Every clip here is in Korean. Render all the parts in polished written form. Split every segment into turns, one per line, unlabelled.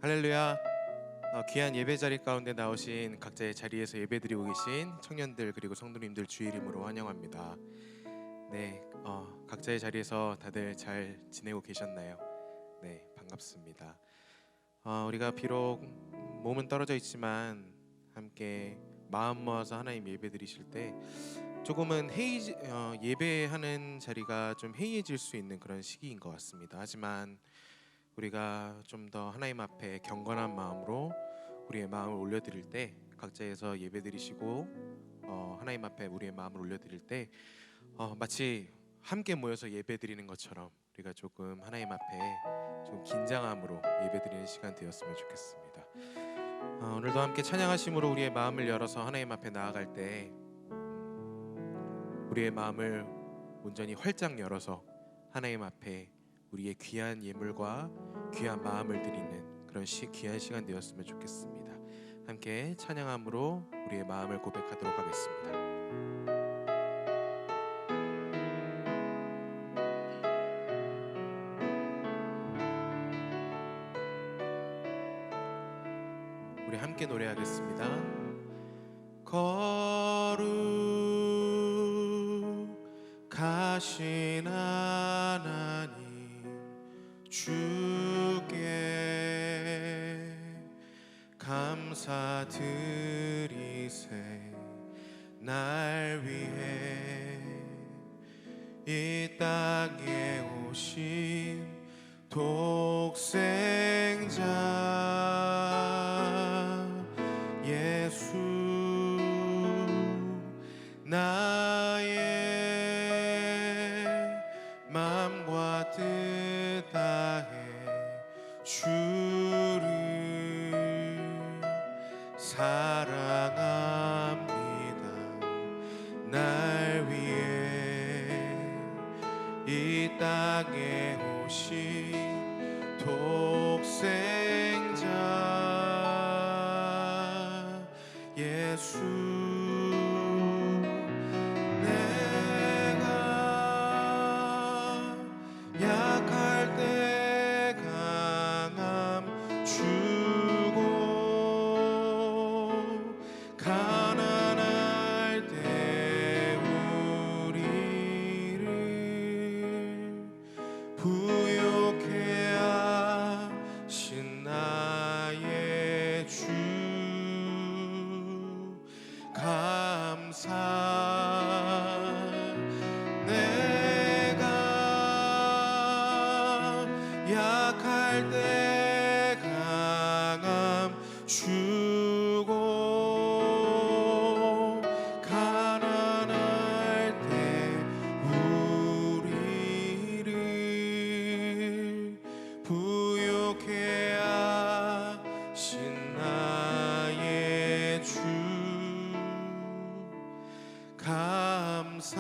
할렐루야. 귀한 예배 자리 가운데 나오신 각자의 자리에서 예배드리고 계신 청년들 그리고 성도님들 주의 이름으로 환영합니다. 네, 각자의 자리에서 다들 잘 지내고 계셨나요? 네, 반갑습니다. 우리가 비록 몸은 떨어져 있지만 함께 마음 모아서 하나님 예배드리실 때 조금은 예배하는 자리가 좀 해이해질 수 있는 그런 시기인 것 같습니다. 하지만 우리가 좀 더 하나님 앞에 경건한 마음으로 우리의 마음을 올려드릴 때, 각자에서 예배드리시고 하나님 앞에 우리의 마음을 올려드릴 때 마치 함께 모여서 예배드리는 것처럼 우리가 조금 하나님 앞에 좀 긴장함으로 예배드리는 시간 되었으면 좋겠습니다. 오늘도 함께 찬양하심으로 우리의 마음을 열어서 하나님 앞에 나아갈 때 우리의 마음을 온전히 활짝 열어서 하나님 앞에 우리의 귀한 예물과 귀한 마음을 드리는 그런 귀한 시간 되었으면 좋겠습니다. 함께 찬양함으로 우리의 마음을 고백하도록 하겠습니다. 우리 함께 노래하겠습니다. 거룩하신 하나님 주께 감사드리세. 날 위해 이 땅에 오신 독생자 예수, 나의 마음과 뜻 다해 주를 사랑합니다. 날 위해 이 땅에 오신 독생자 예수, 내가 약할 때 강함 주고 가난할 때 우리를 부욕해 하신 나의 주 감사. 내가 약할 때 강함 주고 가난할 때 우리를 부욕해 하신 나의 주 감사.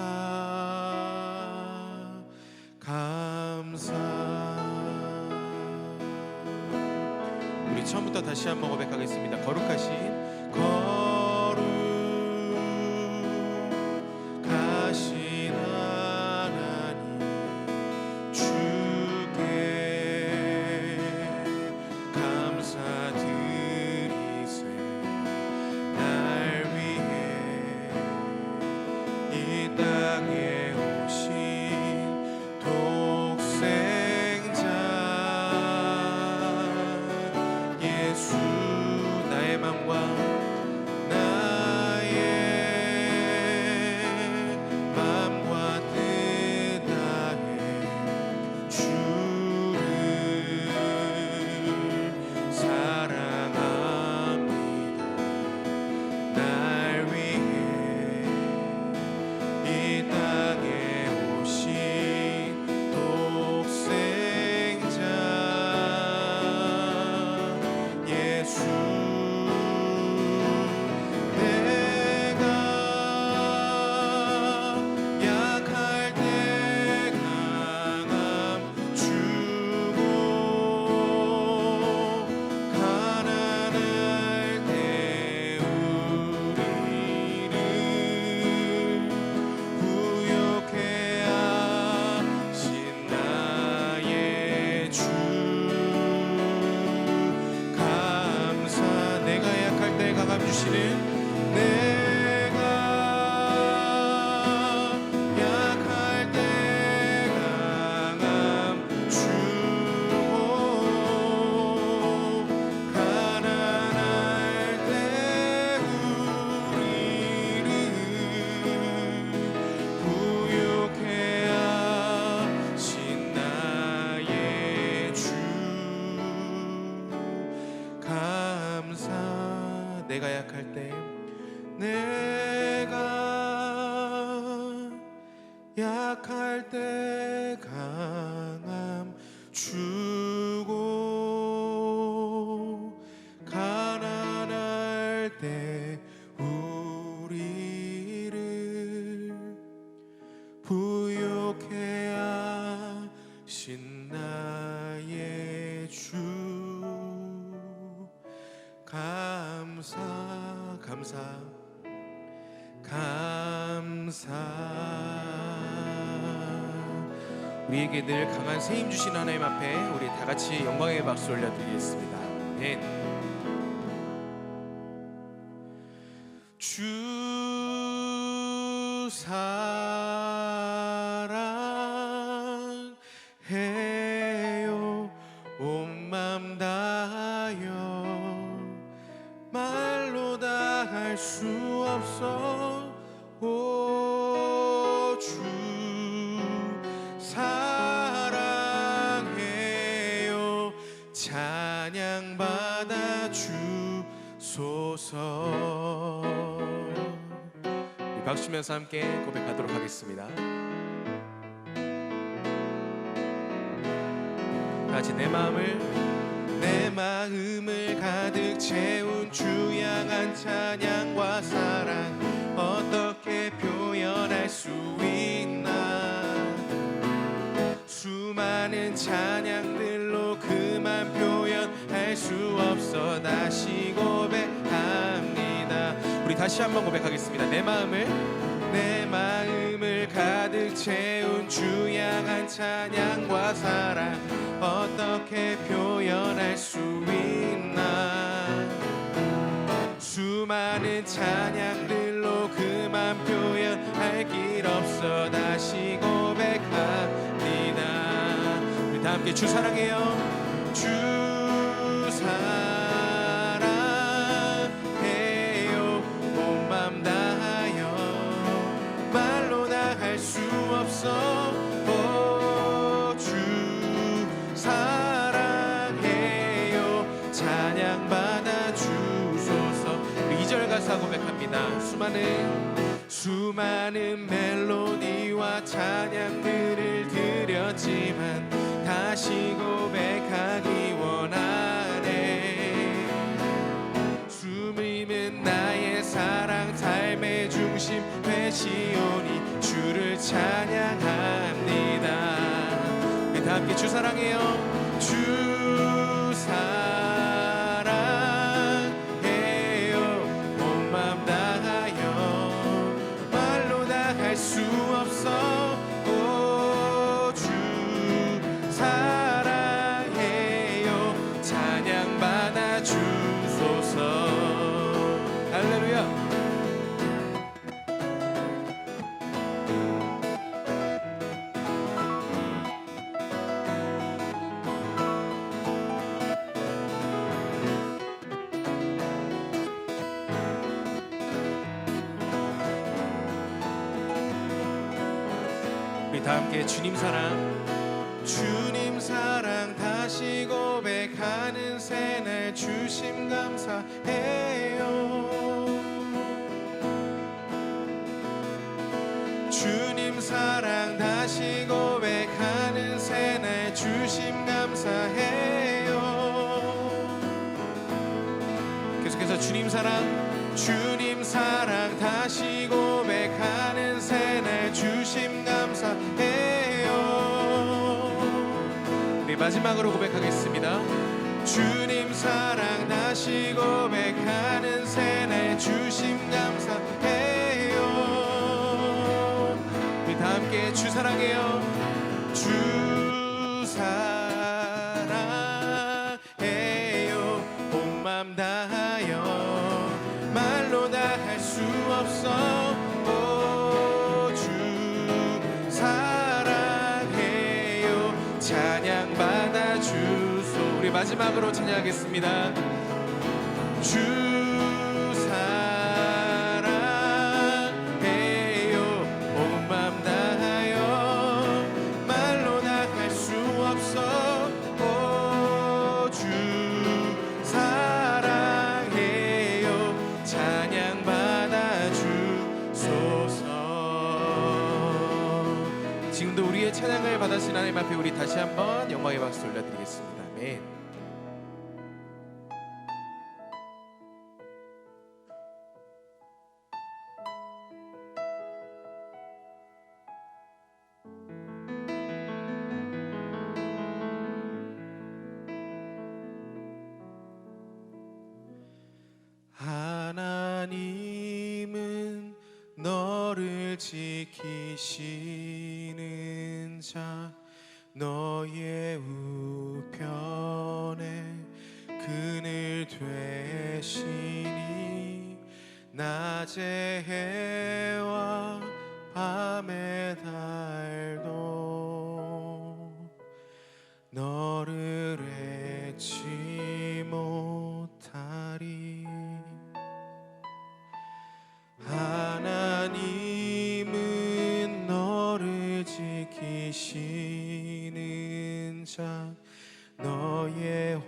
우리 처음부터 다시 한번 고백하겠습니다. 거룩하신 하나님 주께 감사드리세. 날 위해 이 땅에 오신 독생자 예수, 나의 맘과 강함 주시는 내가 약할 때 강함 주고 가난할 때 우리를 부욕해 하신 나의 주 감사. 내가 약할 때 내가 약할 때 강함 주고 가난할 때 우리를 부욕해 하신 나의 주 감사 감사 감사. 우리에게 늘 강한 세임 주신 하나님 앞에 우리 다 같이 영광의 박수 올려드리겠습니다. 아멘. 주 사랑해요 온 맘 다하여 말로 다 할 수 없어. 오 주 사랑해요 찬양 받아 주소서. 박수 치면서 함께 고백하도록 하겠습니다. 같이 내 마음을 가득 채운 주 향한 찬양과 사랑 어떻게 표현할 수 있나. 수많은 찬양들로 그만 표현할 수 없어 다시 고백합니다. 우리 다시 한번 고백하겠습니다. 내 마음을 가득 채운 주 향한 찬양과 사랑 어떻게 표현할 수 있나. 수많은 찬양들로 그만 표현할 길 없어 다시 고백합니다. 우리 다 함께 주 사랑해요. 주 사랑해요 온 맘 다하여 말로 다 할 수 없어. 오 주 사랑해요 찬양 받아 주소서. 2절 가사 고백합니다. 수많은 멜로디와 찬양들을 드렸지만 다시 고백하기 원하네. 숨이는 나의 사랑 삶의 중심 되시오니 주를 찬양합니다. 우리 다 함께 주 사랑해요. 주 사랑해요 온 맘 다하여 말로 다 할 수 없어. 오 주 사랑해요 찬양 받아 주소서. 할렐루야. 우리 다 함께 주님 사랑 다시 고백하는 새날 주심 감사해요. 주님 사랑 다시 고백하는 새날 주심 감사해요. 계속해서 주님 사랑 다시 고백하는 새날 주심 감사해요. 우리 마지막으로 고백하겠습니다. 주님 사랑 다시 고백하는 새날 주심 감사해요. 우리 다 함께 주 사랑해요. 주 사랑해요 온 맘 다하여 찬양 받아 주소. 우리 마지막으로 찬양하겠습니다. 주 사랑해요 온 맘 다하여 말로 다 할 수 없어. 오 주 사랑해요 찬양 받아 주소서. 지금도 우리의 찬양을 받으신 하나님 앞에 우리 다시 한번 영광의 박수 올려드리겠습니다. 아멘. 하나님은 너를 지키시는 자 너의 우편에 그늘 되시니 낮의 해와 밤의 달도 너를 잊지 못하리. 하나님은 너를 지키시는 자 너의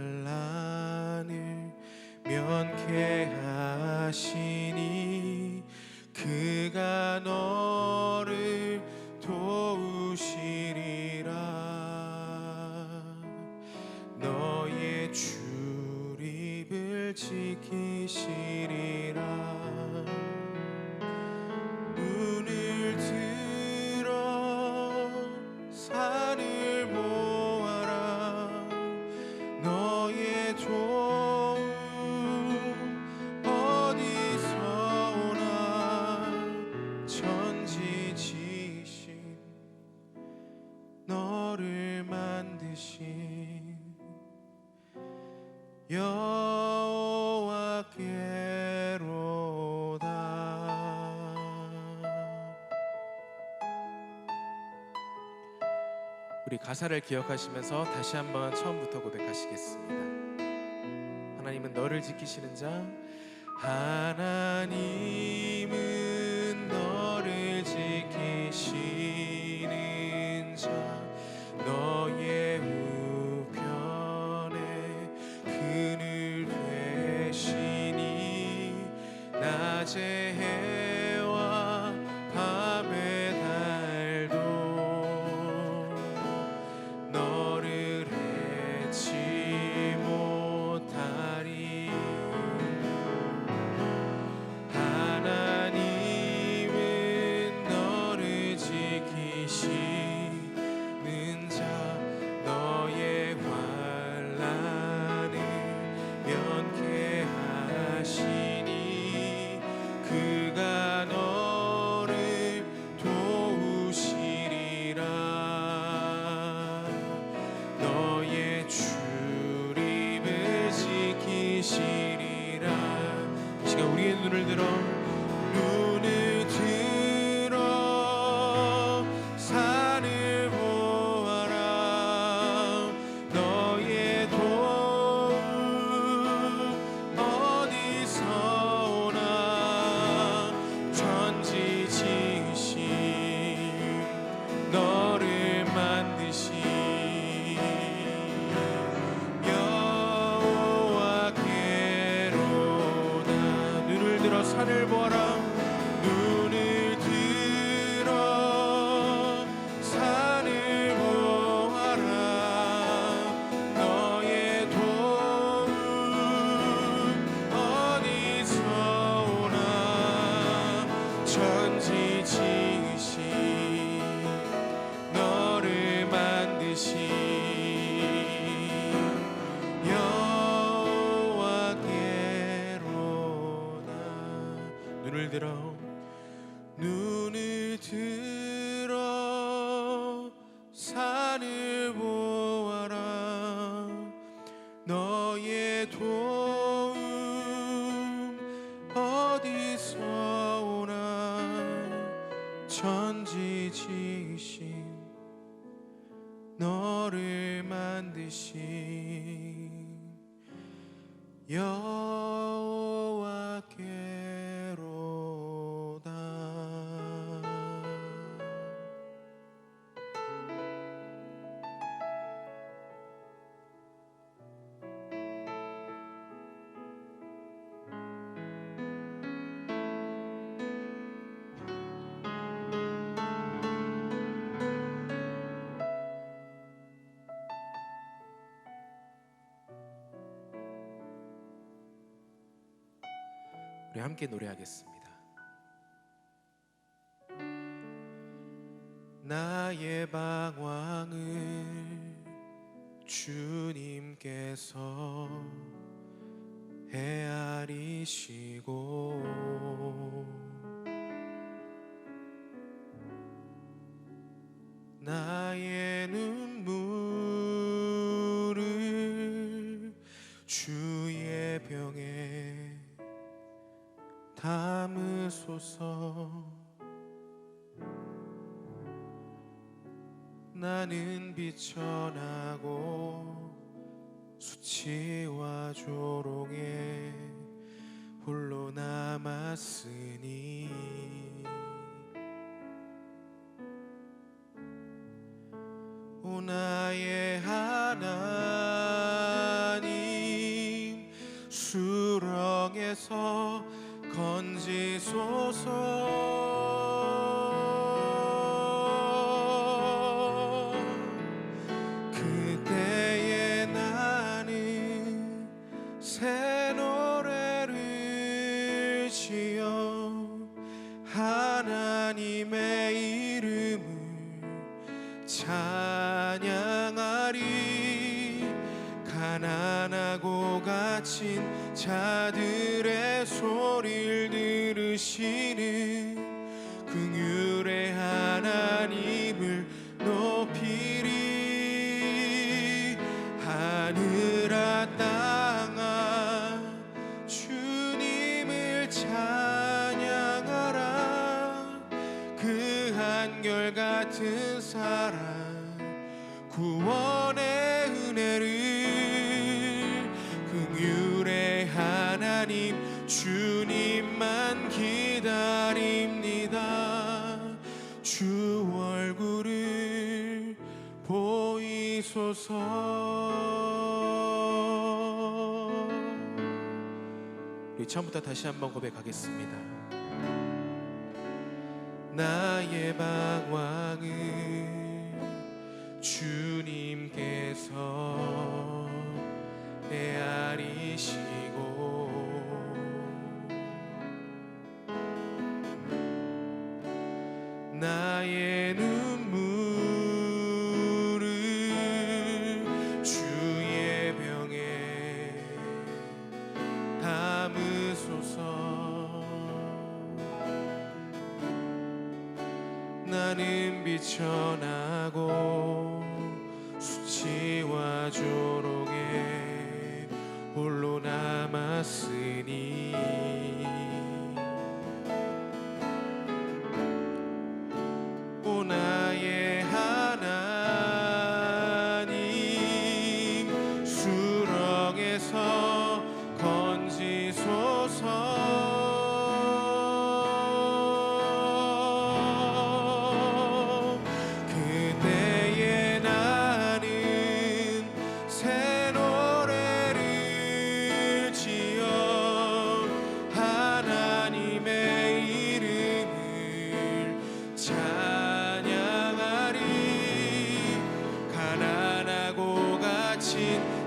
환난을 면케하시니 그가 너를 도우시리라. 너의 출입을 지키시리라. 눈을 들어 산을 보아라. 너의 도움 어디서 오나. 천지지신 너를 만드신 여호와께로다. 우리 가사를 기억하시면서 다시 한번 처음부터 고백하시겠습니다. 하나님은 너를 지키시는 자 하나님은 너를 지키시는 자 너의 우편에 그늘 되시니 낮의 해와 밤의 달도 너를 잊지 못하리. 하나님은 너를 지키시는 자 너의 환난을 면케하시니 그가 너를 도우시리라. 너의 출입을 지키시리라. 이 시간 우리의 눈을 들어 산을 보아라. 너의 도움 어디서 오나. 천지지신 너를 만드신 여호와께로다. 눈을 들어 산을 보아라. 눈을 들어 산을 보아라. 너의 도움 어디서 오나. 천지지신 너를 만드신 여호와께로다. 눈을 들어 산을 보아라. 너의 도움 어디서 오나. 천지지신 너를 만드신 여호와께로다. 우리 함께 노래하겠습니다. 나의 방황을 주님께서 헤아리시고 나의 눈물을 주의 병에 담으소서. 나는 비천하고 수치와 조롱에 홀로 남았으니 오 나의 하나님 수렁에서 건지소서. 그때에 나는 새 노래를 지어 하나님의 이름을 찬양하리. 가난하고 갇힌 자들의 소리를 들으시는 긍휼의 하나님을 높이리. 하늘아 땅아 주님을 찬양하라. 그 한결같은 사랑 구원의 은혜를 긍휼의 하나님 주님만 기다립니다. 주 얼굴을 보이소서. 우리 처음부터 다시 한번 고백하겠습니다. 나의 방황을 주님께서 헤아리시고 나의 눈물을 주의 병에 담으소서. 나는 비천하고 수치와 조롱에 홀로 남았으니 오 나의 하나님 수렁에서 건지소서.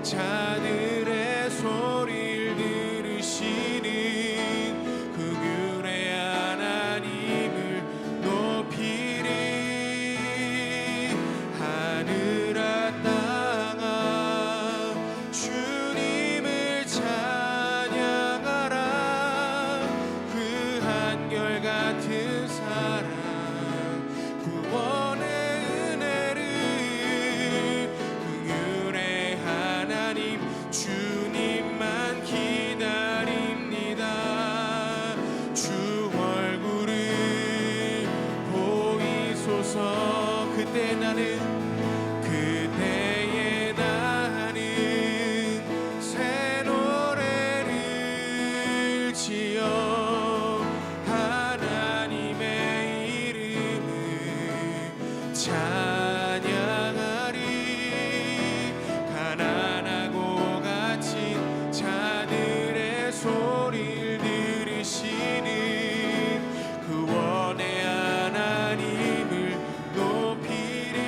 자들의 소리를 들으시는 긍휼의 하나님을 높이리. 하늘아 땅아 주님을 찬양하라. 그 한결같은 사랑 구원의 주님만 기다립니다. 주 얼굴을 보이소서. 그때 나는 찬양하리. 가난하고 갇힌 자들의 소리를 들으시는 구원의 하나님을 높이리.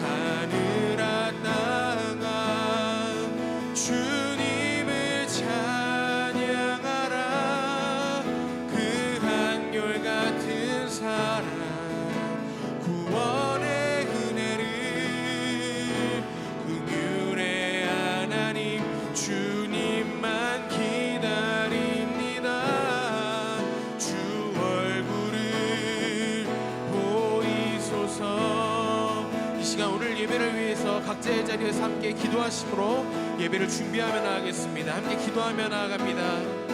하늘아 땅아 주님을 찬양하라. 그 한결같은 사랑 구원의 은혜를 긍휼의 하나님 주님만 기다립니다. 주 얼굴을 보이소서. 이 시간 오늘 예배를 위해서 각자의 자리에서 함께 기도하심으로 예배를 준비하며 나가겠습니다. 함께 기도하며 나아갑니다.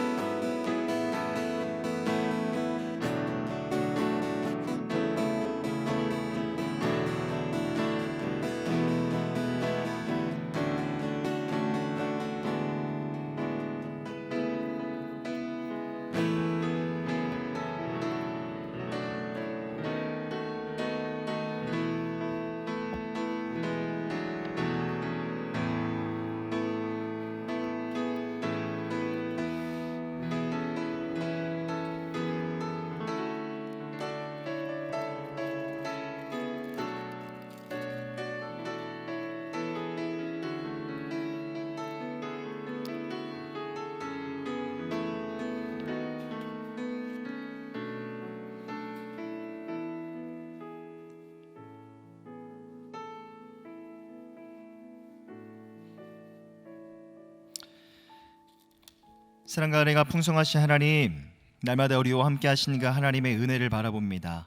사랑과 은혜가 풍성하신 하나님, 날마다 우리와 함께 하시는 그 하나님의 은혜를 바라봅니다.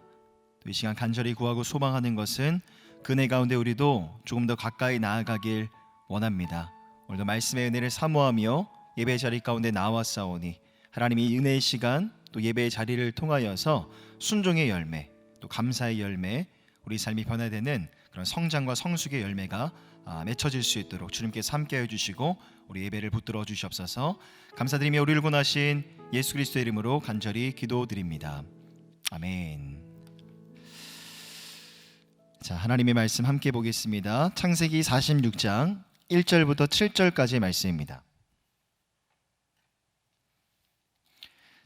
또 이 시간 간절히 구하고 소망하는 것은 그 은혜 가운데 우리도 조금 더 가까이 나아가길 원합니다. 오늘도 말씀의 은혜를 사모하며 예배 자리 가운데 나왔사오니 하나님이 은혜의 시간 또 예배의 자리를 통하여서 순종의 열매 또 감사의 열매, 우리 삶이 변화되는 그런 성장과 성숙의 열매가 맺혀질 수 있도록 주님께서 함께해 주시고 우리 예배를 붙들어 주시옵소서. 감사드리며 우리를 구원하신 예수 그리스도의 이름으로 간절히 기도드립니다. 아멘. 자, 하나님의 말씀 함께 보겠습니다. 창세기 46장 1절부터 7절까지의 말씀입니다.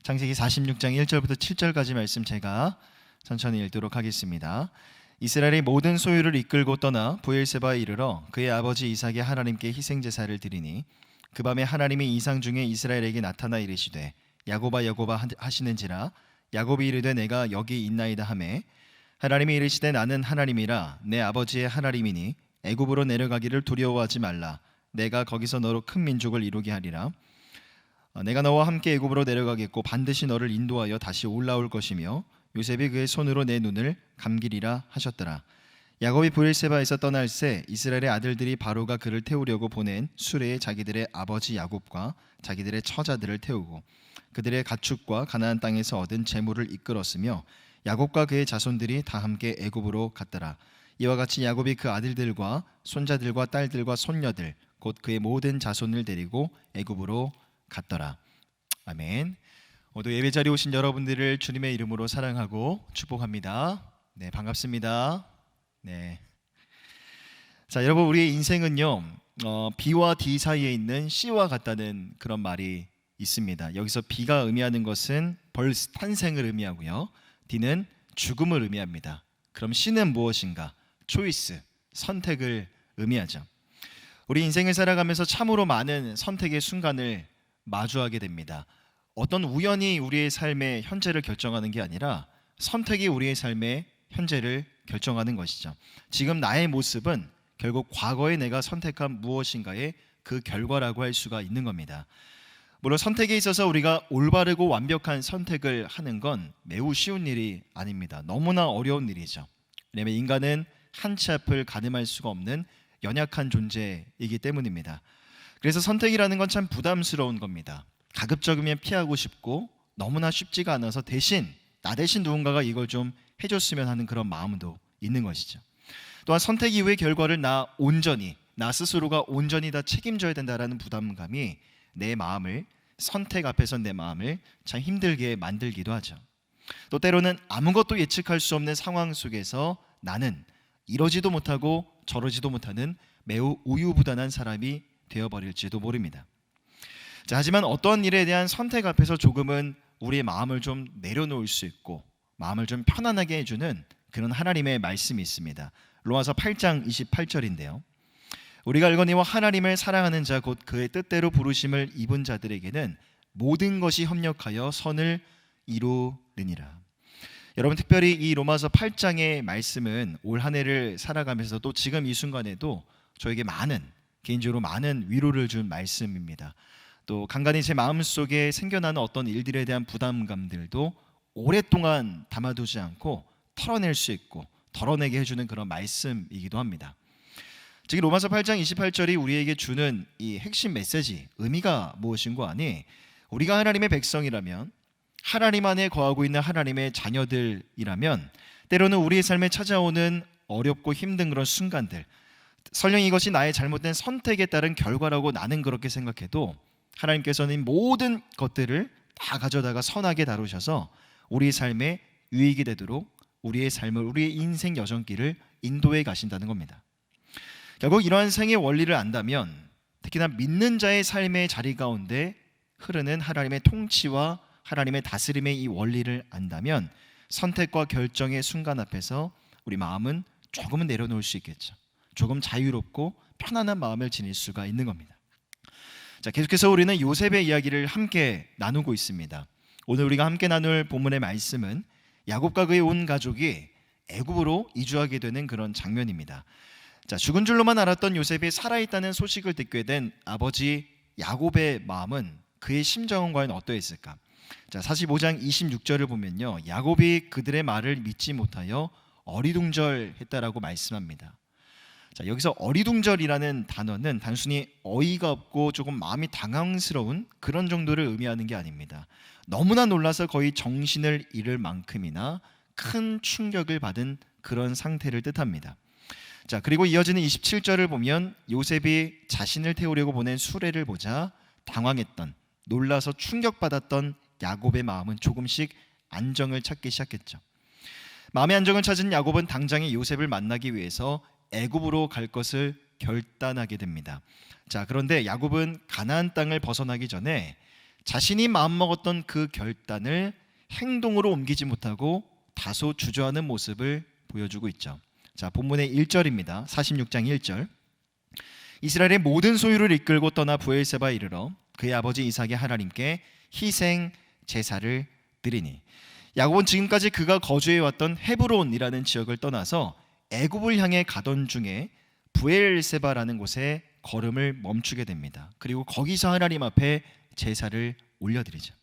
창세기 46장 1절부터 7절까지 말씀 제가 천천히 읽도록 하겠습니다. 이스라엘의 모든 소유를 이끌고 떠나 브엘세바에 이르러 그의 아버지 이삭의 하나님께 희생제사를 드리니 그 밤에 하나님이 이상 중에 이스라엘에게 나타나 이르시되 야곱아 야곱아 하시는지라. 야곱이 이르되 내가 여기 있나이다 하매 하나님이 이르시되 나는 하나님이라 내 아버지의 하나님이니 애굽으로 내려가기를 두려워하지 말라. 내가 거기서 너로 큰 민족을 이루게 하리라. 내가 너와 함께 애굽으로 내려가겠고 반드시 너를 인도하여 다시 올라올 것이며 요셉이 그의 손으로 내 눈을 감기리라 하셨더라. 야곱이 브엘세바에서 떠날새 이스라엘의 아들들이 바로가 그를 태우려고 보낸 수레에 자기들의 아버지 야곱과 자기들의 처자들을 태우고 그들의 가축과 가나안 땅에서 얻은 재물을 이끌었으며 야곱과 그의 자손들이 다 함께 애굽으로 갔더라. 이와 같이 야곱이 그 아들들과 손자들과 딸들과 손녀들 곧 그의 모든 자손을 데리고 애굽으로 갔더라. 아멘. 모두 예배 자리에 오신 여러분들을 주님의 이름으로 사랑하고 축복합니다. 네, 반갑습니다. 네. 자, 여러분, 우리의 인생은요, B와 D 사이에 있는 C와 같다는 그런 말이 있습니다. 여기서 B가 의미하는 것은 벌스 탄생을 의미하고요, D는 죽음을 의미합니다. 그럼 C는 무엇인가? 초이스, 선택을 의미하죠. 우리 인생을 살아가면서 참으로 많은 선택의 순간을 마주하게 됩니다. 어떤 우연이 우리의 삶의 현재를 결정하는 게 아니라 선택이 우리의 삶의 현재를 결정하는 것이죠. 지금 나의 모습은 결국 과거에 내가 선택한 무엇인가의 그 결과라고 할 수가 있는 겁니다. 물론 선택에 있어서 우리가 올바르고 완벽한 선택을 하는 건 매우 쉬운 일이 아닙니다. 너무나 어려운 일이죠. 왜냐하면 인간은 한 치 앞을 가늠할 수가 없는 연약한 존재이기 때문입니다. 그래서 선택이라는 건 참 부담스러운 겁니다. 가급적이면 피하고 싶고 너무나 쉽지가 않아서 나 대신 누군가가 이걸 좀 해줬으면 하는 그런 마음도 있는 것이죠. 또한 선택 이후의 결과를 나 스스로가 온전히 다 책임져야 된다라는 부담감이 선택 앞에서 내 마음을 참 힘들게 만들기도 하죠. 또 때로는 아무것도 예측할 수 없는 상황 속에서 나는 이러지도 못하고 저러지도 못하는 매우 우유부단한 사람이 되어버릴지도 모릅니다. 자, 하지만 어떤 일에 대한 선택 앞에서 조금은 우리의 마음을 좀 내려놓을 수 있고 마음을 좀 편안하게 해주는 그런 하나님의 말씀이 있습니다. 로마서 8장 28절인데요. 우리가 알거니와 하나님을 사랑하는 자 곧 그의 뜻대로 부르심을 입은 자들에게는 모든 것이 협력하여 선을 이루느니라. 여러분, 특별히 이 로마서 8장의 말씀은 올 한 해를 살아가면서 또 지금 이 순간에도 저에게 개인적으로 많은 위로를 준 말씀입니다. 또 간간히 제 마음속에 생겨나는 어떤 일들에 대한 부담감들도 오랫동안 담아두지 않고 털어낼 수 있고 덜어내게 해주는 그런 말씀이기도 합니다. 즉 로마서 8장 28절이 우리에게 주는 이 핵심 메시지, 의미가 무엇인고 하니, 우리가 하나님의 백성이라면, 하나님 안에 거하고 있는 하나님의 자녀들이라면 때로는 우리의 삶에 찾아오는 어렵고 힘든 그런 순간들, 설령 이것이 나의 잘못된 선택에 따른 결과라고 나는 그렇게 생각해도 하나님께서는 모든 것들을 다 가져다가 선하게 다루셔서 우리의 삶에 유익이 되도록 우리의 삶을, 우리의 인생 여정길을 인도해 가신다는 겁니다. 결국 이러한 생의 원리를 안다면, 특히나 믿는 자의 삶의 자리 가운데 흐르는 하나님의 통치와 하나님의 다스림의 이 원리를 안다면 선택과 결정의 순간 앞에서 우리 마음은 조금은 내려놓을 수 있겠죠. 조금 자유롭고 편안한 마음을 지닐 수가 있는 겁니다. 자, 계속해서 우리는 요셉의 이야기를 함께 나누고 있습니다. 오늘 우리가 함께 나눌 본문의 말씀은 야곱과 그의 온 가족이 애굽으로 이주하게 되는 그런 장면입니다. 자, 죽은 줄로만 알았던 요셉이 살아있다는 소식을 듣게 된 아버지 야곱의 마음은, 그의 심정은 과연 어떠했을까? 자, 45장 26절을 보면요, 야곱이 그들의 말을 믿지 못하여 어리둥절했다라고 말씀합니다. 자, 여기서 어리둥절이라는 단어는 단순히 어이가 없고 조금 마음이 당황스러운 그런 정도를 의미하는 게 아닙니다. 너무나 놀라서 거의 정신을 잃을 만큼이나 큰 충격을 받은 그런 상태를 뜻합니다. 자, 그리고 이어지는 27절을 보면 요셉이 자신을 태우려고 보낸 수레를 보자 당황했던, 놀라서 충격받았던 야곱의 마음은 조금씩 안정을 찾기 시작했죠. 마음의 안정을 찾은 야곱은 당장에 요셉을 만나기 위해서 애굽으로 갈 것을 결단하게 됩니다. 자, 그런데 야곱은 가나안 땅을 벗어나기 전에 자신이 마음먹었던 그 결단을 행동으로 옮기지 못하고 다소 주저하는 모습을 보여주고 있죠. 자, 본문의 1절입니다. 46장 1절. 이스라엘의 모든 소유를 이끌고 떠나 브엘세바에 이르러 그의 아버지 이삭의 하나님께 희생 제사를 드리니. 야곱은 지금까지 그가 거주해왔던 헤브론이라는 지역을 떠나서 애굽을 향해 가던 중에 브엘세바라는 곳에 걸음을 멈추게 됩니다. 그리고 거기서 하나님 앞에 제사를 올려드리죠.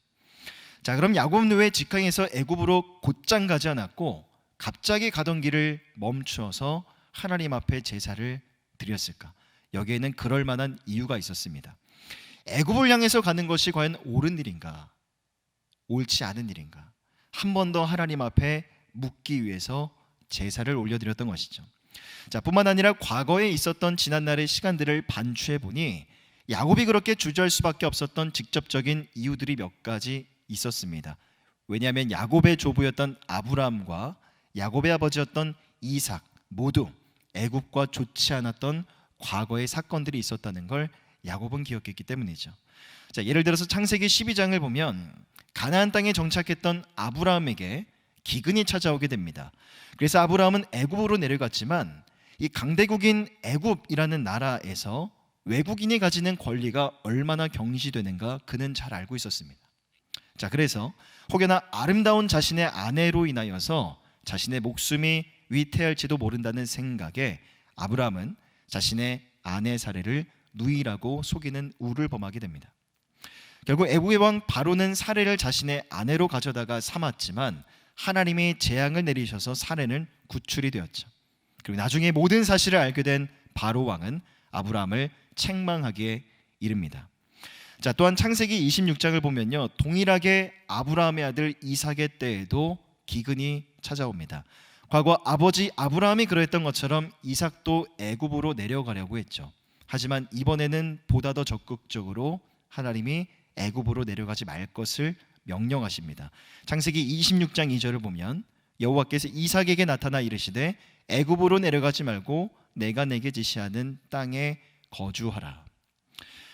자, 그럼 야곱은 왜 직항에서 애굽으로 곧장 가지 않았고 갑자기 가던 길을 멈추어서 하나님 앞에 제사를 드렸을까? 여기에는 그럴 만한 이유가 있었습니다. 애굽을 향해서 가는 것이 과연 옳은 일인가? 옳지 않은 일인가? 한 번 더 하나님 앞에 묻기 위해서 제사를 올려드렸던 것이죠. 자, 뿐만 아니라 과거에 있었던 지난날의 시간들을 반추해 보니 야곱이 그렇게 주저할 수밖에 없었던 직접적인 이유들이 몇 가지 있었습니다. 왜냐하면 야곱의 조부였던 아브라함과 야곱의 아버지였던 이삭 모두 애굽과 좋지 않았던 과거의 사건들이 있었다는 걸 야곱은 기억했기 때문이죠. 자, 예를 들어서 창세기 12장을 보면 가나안 땅에 정착했던 아브라함에게 기근이 찾아오게 됩니다. 그래서 아브라함은 애굽으로 내려갔지만 이 강대국인 애굽이라는 나라에서 외국인이 가지는 권리가 얼마나 경시되는가 그는 잘 알고 있었습니다. 자, 그래서 혹여나 아름다운 자신의 아내로 인하여서 자신의 목숨이 위태할지도 모른다는 생각에 아브라함은 자신의 아내 사례를 누이라고 속이는 우를 범하게 됩니다. 결국 애굽의 왕 바로는 사례를 자신의 아내로 가져다가 삼았지만 하나님이 재앙을 내리셔서 사례는 구출이 되었죠. 그리고 나중에 모든 사실을 알게 된 바로 왕은 아브라함을 책망하기에 이릅니다. 자, 또한 창세기 26장을 보면요, 동일하게 아브라함의 아들 이삭의 때에도 기근이 찾아옵니다. 과거 아버지 아브라함이 그랬던 것처럼 이삭도 애굽으로 내려가려고 했죠. 하지만 이번에는 보다 더 적극적으로 하나님이 애굽으로 내려가지 말 것을 명령하십니다. 창세기 26장 2절을 보면 여호와께서 이삭에게 나타나 이르시되 애굽으로 내려가지 말고 내가 내게 지시하는 땅에 거주하라.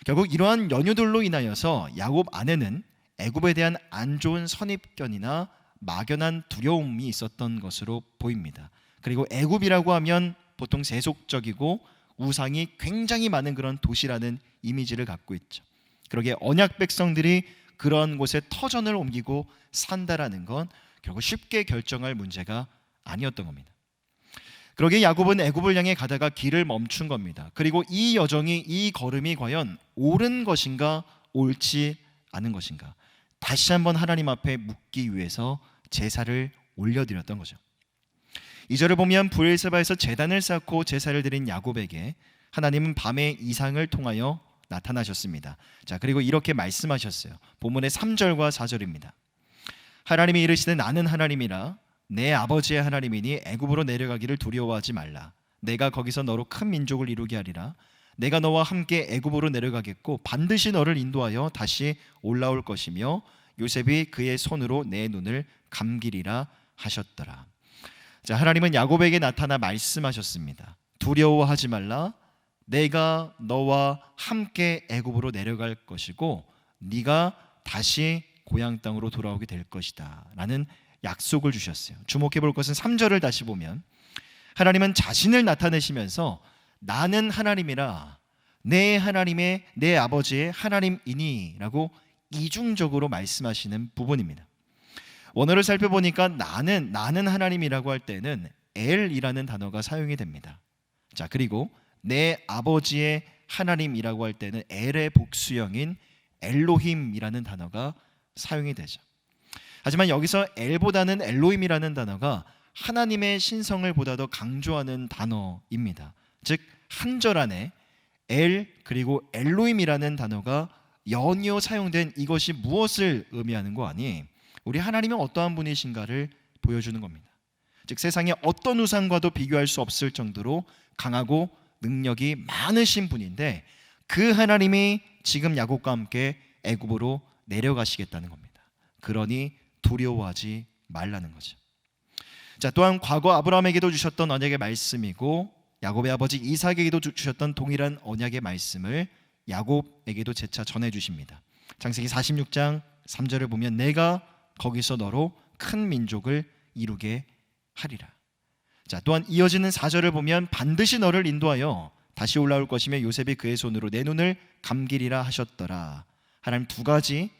결국 이러한 연유들로 인하여서 야곱 안에는 애굽에 대한 안 좋은 선입견이나 막연한 두려움이 있었던 것으로 보입니다. 그리고 애굽이라고 하면 보통 세속적이고 우상이 굉장히 많은 그런 도시라는 이미지를 갖고 있죠. 그러기에 언약 백성들이 그런 곳에 터전을 옮기고 산다라는 건 결국 쉽게 결정할 문제가 아니었던 겁니다. 그러기에 야곱은 애굽을 향해 가다가 길을 멈춘 겁니다. 그리고 이 여정이, 이 걸음이 과연 옳은 것인가 옳지 않은 것인가, 다시 한번 하나님 앞에 묻기 위해서 제사를 올려드렸던 거죠. 2절을 보면 브엘세바에서 제단을 쌓고 제사를 드린 야곱에게 하나님은 밤에 이상을 통하여 나타나셨습니다. 자, 그리고 이렇게 말씀하셨어요. 본문의 3절과 4절입니다. 하나님이 이르시되 나는 하나님이라 내 아버지의 하나님이니 애굽으로 내려가기를 두려워하지 말라. 내가 거기서 너로 큰 민족을 이루게 하리라. 내가 너와 함께 애굽으로 내려가겠고 반드시 너를 인도하여 다시 올라올 것이며 요셉이 그의 손으로 내 눈을 감기리라 하셨더라. 자, 하나님은 야곱에게 나타나 말씀하셨습니다. 두려워하지 말라. 내가 너와 함께 애굽으로 내려갈 것이고 네가 다시 고향 땅으로 돌아오게 될 것이다 라는 약속을 주셨어요. 주목해 볼 것은 3절을 다시 보면 하나님은 자신을 나타내시면서 나는 하나님이라 내 하나님의 내 아버지의 하나님이니 라고 이중적으로 말씀하시는 부분입니다. 원어를 살펴보니까 나는 하나님이라고 할 때는 엘이라는 단어가 사용이 됩니다. 자, 그리고 내 아버지의 하나님이라고 할 때는 엘의 복수형인 엘로힘이라는 단어가 사용이 되죠. 하지만 여기서 엘보다는 엘로힘이라는 단어가 하나님의 신성을 보다 더 강조하는 단어입니다. 즉 한 절 안에 엘 그리고 엘로힘이라는 단어가 연이어 사용된 이것이 무엇을 의미하는 거 아니? 우리 하나님은 어떠한 분이신가를 보여주는 겁니다. 즉 세상의 어떤 우상과도 비교할 수 없을 정도로 강하고 능력이 많으신 분인데 그 하나님이 지금 야곱과 함께 애굽으로 내려가시겠다는 겁니다. 그러니 두려워하지 말라는 거죠. 자, 또한 과거 아브라함에게도 주셨던 언약의 말씀이고 야곱의 아버지 이삭에게도 주셨던 동일한 언약의 말씀을 야곱에게도 재차 전해주십니다. 창세기 46장 3절을 보면 내가 거기서 너로 큰 민족을 이루게 하리라. 자, 또한 이어지는 4절을 보면 반드시 너를 인도하여 다시 올라올 것이며 요셉이 그의 손으로 내 눈을 감기리라 하셨더라. 하나님 두 가지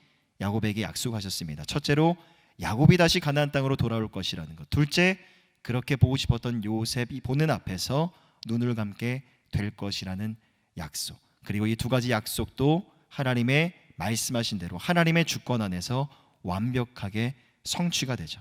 야곱에게 약속하셨습니다. 첫째로 야곱이 다시 가나안 땅으로 돌아올 것이라는 것. 둘째, 그렇게 보고 싶었던 요셉이 보는 앞에서 눈을 감게 될 것이라는 약속. 그리고 이 두 가지 약속도 하나님의 말씀하신 대로 하나님의 주권 안에서 완벽하게 성취가 되죠.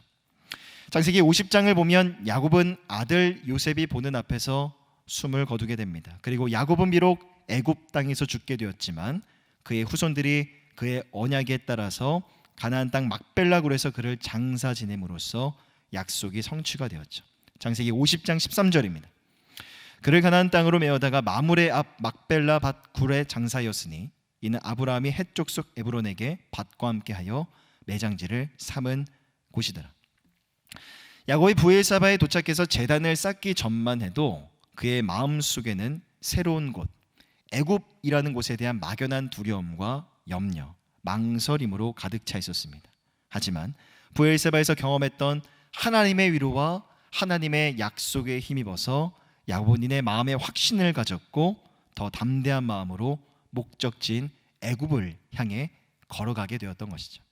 창세기 50장을 보면 야곱은 아들 요셉이 보는 앞에서 숨을 거두게 됩니다. 그리고 야곱은 비록 애굽 땅에서 죽게 되었지만 그의 후손들이 그의 언약에 따라서 가나안 땅 막벨라굴에서 그를 장사 지냄으로써 약속이 성취가 되었죠. 창세기 50장 13절입니다. 그를 가나안 땅으로 메어다가 마므레 앞 막벨라 밭 굴에 장사였으니 이는 아브라함이 헷 족속 에브론에게 밭과 함께하여 매장지를 삼은 곳이더라. 야곱이 브엘사바에 도착해서 제단을 쌓기 전만 해도 그의 마음속에는 새로운 곳 애굽이라는 곳에 대한 막연한 두려움과 염려, 망설임으로 가득 차 있었습니다. 하지만 브엘세바에서 경험했던 하나님의 위로와 하나님의 약속에 힘입어서 야곱은 마음의 확신을 가졌고 더 담대한 마음으로 목적지인 애굽을 향해 걸어가게 되었던 것이죠.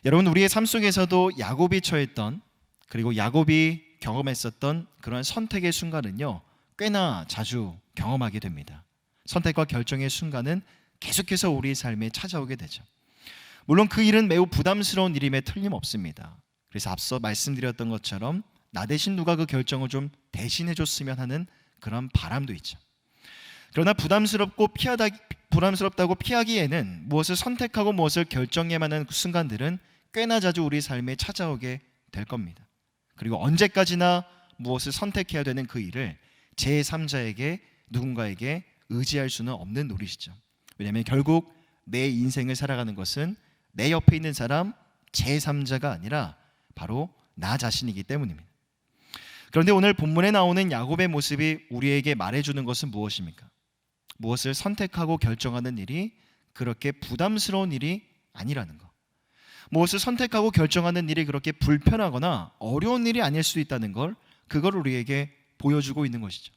여러분, 우리의 삶 속에서도 야곱이 처했던 그리고 야곱이 경험했었던 그런 선택의 순간은요 꽤나 자주 경험하게 됩니다. 선택과 결정의 순간은 계속해서 우리 삶에 찾아오게 되죠. 물론 그 일은 매우 부담스러운 일임에 틀림없습니다. 그래서 앞서 말씀드렸던 것처럼 나 대신 누가 그 결정을 좀 대신해 줬으면 하는 그런 바람도 있죠. 그러나 부담스럽다고 피하기에는 무엇을 선택하고 무엇을 결정해야만 하는 순간들은 꽤나 자주 우리 삶에 찾아오게 될 겁니다. 그리고 언제까지나 무엇을 선택해야 되는 그 일을 제3자에게 누군가에게 의지할 수는 없는 노릇이죠. 왜냐하면 결국 내 인생을 살아가는 것은 내 옆에 있는 사람, 제3자가 아니라 바로 나 자신이기 때문입니다. 그런데 오늘 본문에 나오는 야곱의 모습이 우리에게 말해주는 것은 무엇입니까? 무엇을 선택하고 결정하는 일이 그렇게 부담스러운 일이 아니라는 것. 무엇을 선택하고 결정하는 일이 그렇게 불편하거나 어려운 일이 아닐 수도 있다는 걸, 그걸 우리에게 보여주고 있는 것이죠.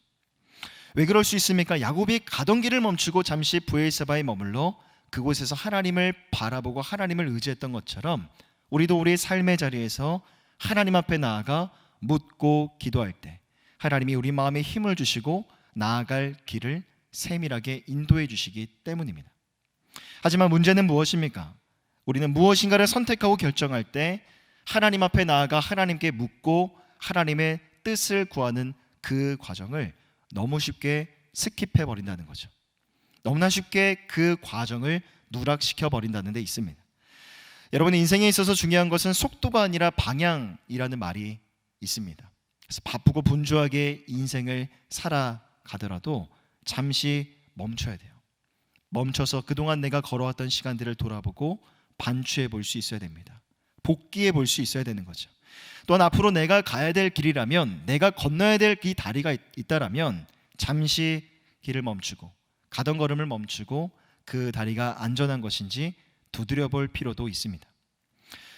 왜 그럴 수 있습니까? 야곱이 가던 길을 멈추고 잠시 브엘세바에 머물러 그곳에서 하나님을 바라보고 하나님을 의지했던 것처럼 우리도 우리의 삶의 자리에서 하나님 앞에 나아가 묻고 기도할 때 하나님이 우리 마음에 힘을 주시고 나아갈 길을 세밀하게 인도해 주시기 때문입니다. 하지만 문제는 무엇입니까? 우리는 무엇인가를 선택하고 결정할 때 하나님 앞에 나아가 하나님께 묻고 하나님의 뜻을 구하는 그 과정을 너무 쉽게 스킵해 버린다는 거죠. 너무나 쉽게 그 과정을 누락시켜 버린다는 데 있습니다. 여러분, 인생에 있어서 중요한 것은 속도가 아니라 방향이라는 말이 있습니다. 그래서 바쁘고 분주하게 인생을 살아가더라도 잠시 멈춰야 돼요. 멈춰서 그동안 내가 걸어왔던 시간들을 돌아보고 반추해 볼 수 있어야 됩니다. 복기해 볼 수 있어야 되는 거죠. 또한 앞으로 내가 가야 될 길이라면, 내가 건너야 될 이 다리가 있다라면 잠시 길을 멈추고 가던 걸음을 멈추고 그 다리가 안전한 것인지 두드려 볼 필요도 있습니다.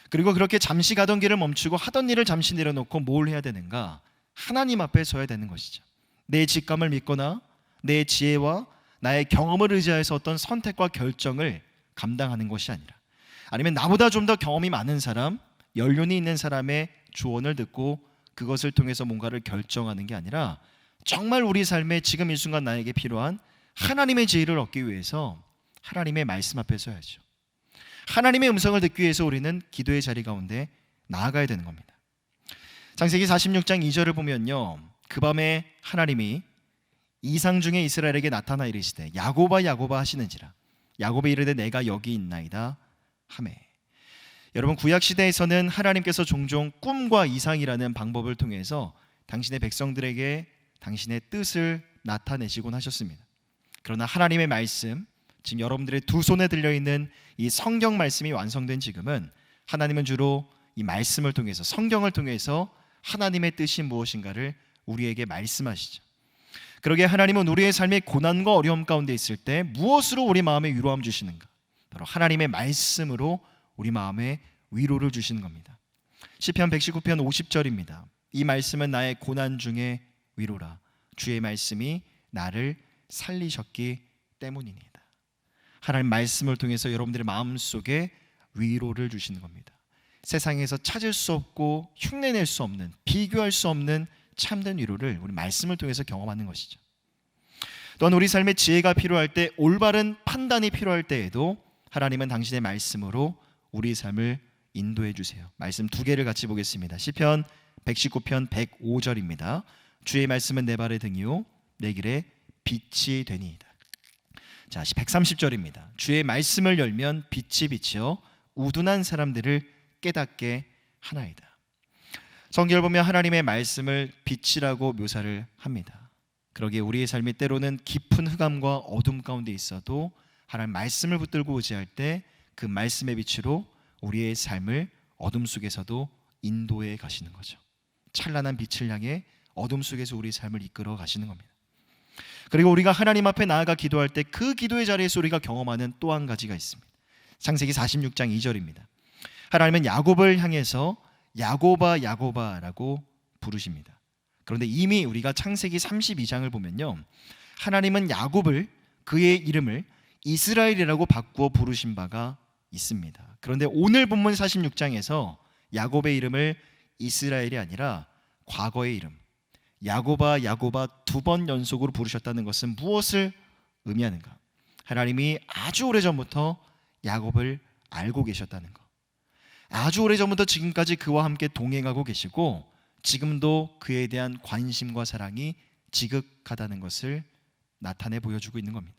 그리고 그렇게 잠시 가던 길을 멈추고 하던 일을 잠시 내려놓고 뭘 해야 되는가? 하나님 앞에 서야 되는 것이죠. 내 직감을 믿거나 내 지혜와 나의 경험을 의지해서 어떤 선택과 결정을 감당하는 것이 아니라, 아니면 나보다 좀 더 경험이 많은 사람, 연륜이 있는 사람의 조언을 듣고 그것을 통해서 뭔가를 결정하는 게 아니라 정말 우리 삶에 지금 이 순간 나에게 필요한 하나님의 지혜를 얻기 위해서 하나님의 말씀 앞에 서야죠. 하나님의 음성을 듣기 위해서 우리는 기도의 자리 가운데 나아가야 되는 겁니다. 창세기 46장 2절을 보면요, 그 밤에 하나님이 이상 중에 이스라엘에게 나타나 이르시되 야곱아 야곱아 하시는지라. 야곱이 이르되 내가 여기 있나이다 하매. 여러분, 구약 시대에서는 하나님께서 종종 꿈과 이상이라는 방법을 통해서 당신의 백성들에게 당신의 뜻을 나타내시곤 하셨습니다. 그러나 하나님의 말씀, 지금 여러분들의 두 손에 들려있는 이 성경 말씀이 완성된 지금은 하나님은 주로 이 말씀을 통해서, 성경을 통해서 하나님의 뜻이 무엇인가를 우리에게 말씀하시죠. 그러기에 하나님은 우리의 삶의 고난과 어려움 가운데 있을 때 무엇으로 우리 마음에 위로함 주시는가? 바로 하나님의 말씀으로 우리 마음에 위로를 주시는 겁니다. 시편 119편 50절입니다. 이 말씀은 나의 고난 중에 위로라. 주의 말씀이 나를 살리셨기 때문이니이다. 하나님 말씀을 통해서 여러분들의 마음속에 위로를 주시는 겁니다. 세상에서 찾을 수 없고 흉내낼 수 없는, 비교할 수 없는 참된 위로를 우리 말씀을 통해서 경험하는 것이죠. 또한 우리 삶에 지혜가 필요할 때, 올바른 판단이 필요할 때에도 하나님은 당신의 말씀으로 우리 삶을 인도해 주세요. 말씀 두 개를 같이 보겠습니다. 시편 119편 105절입니다. 주의 말씀은 내 발의 등이요 내 길에 빛이 되니이다. 자, 130절입니다. 주의 말씀을 열면 빛이 비치어 우둔한 사람들을 깨닫게 하나이다. 성경을 보면 하나님의 말씀을 빛이라고 묘사를 합니다. 그러기에 우리의 삶이 때로는 깊은 흑암과 어둠 가운데 있어도 하나님 말씀을 붙들고 의지할 때 그 말씀의 빛으로 우리의 삶을 어둠 속에서도 인도해 가시는 거죠. 찬란한 빛을 향해 어둠 속에서 우리의 삶을 이끌어 가시는 겁니다. 그리고 우리가 하나님 앞에 나아가 기도할 때 그 기도의 자리에서 우리가 경험하는 또 한 가지가 있습니다. 창세기 46장 2절입니다. 하나님은 야곱을 향해서 야곱아 야곱아라고 부르십니다. 그런데 이미 우리가 창세기 32장을 보면요, 하나님은 야곱을, 그의 이름을 이스라엘이라고 바꾸어 부르신 바가 있습니다. 그런데 오늘 본문 46장에서 야곱의 이름을 이스라엘이 아니라 과거의 이름 야곱아 야곱아 두 번 연속으로 부르셨다는 것은 무엇을 의미하는가? 하나님이 아주 오래전부터 야곱을 알고 계셨다는 것, 아주 오래전부터 지금까지 그와 함께 동행하고 계시고 지금도 그에 대한 관심과 사랑이 지극하다는 것을 나타내 보여주고 있는 겁니다.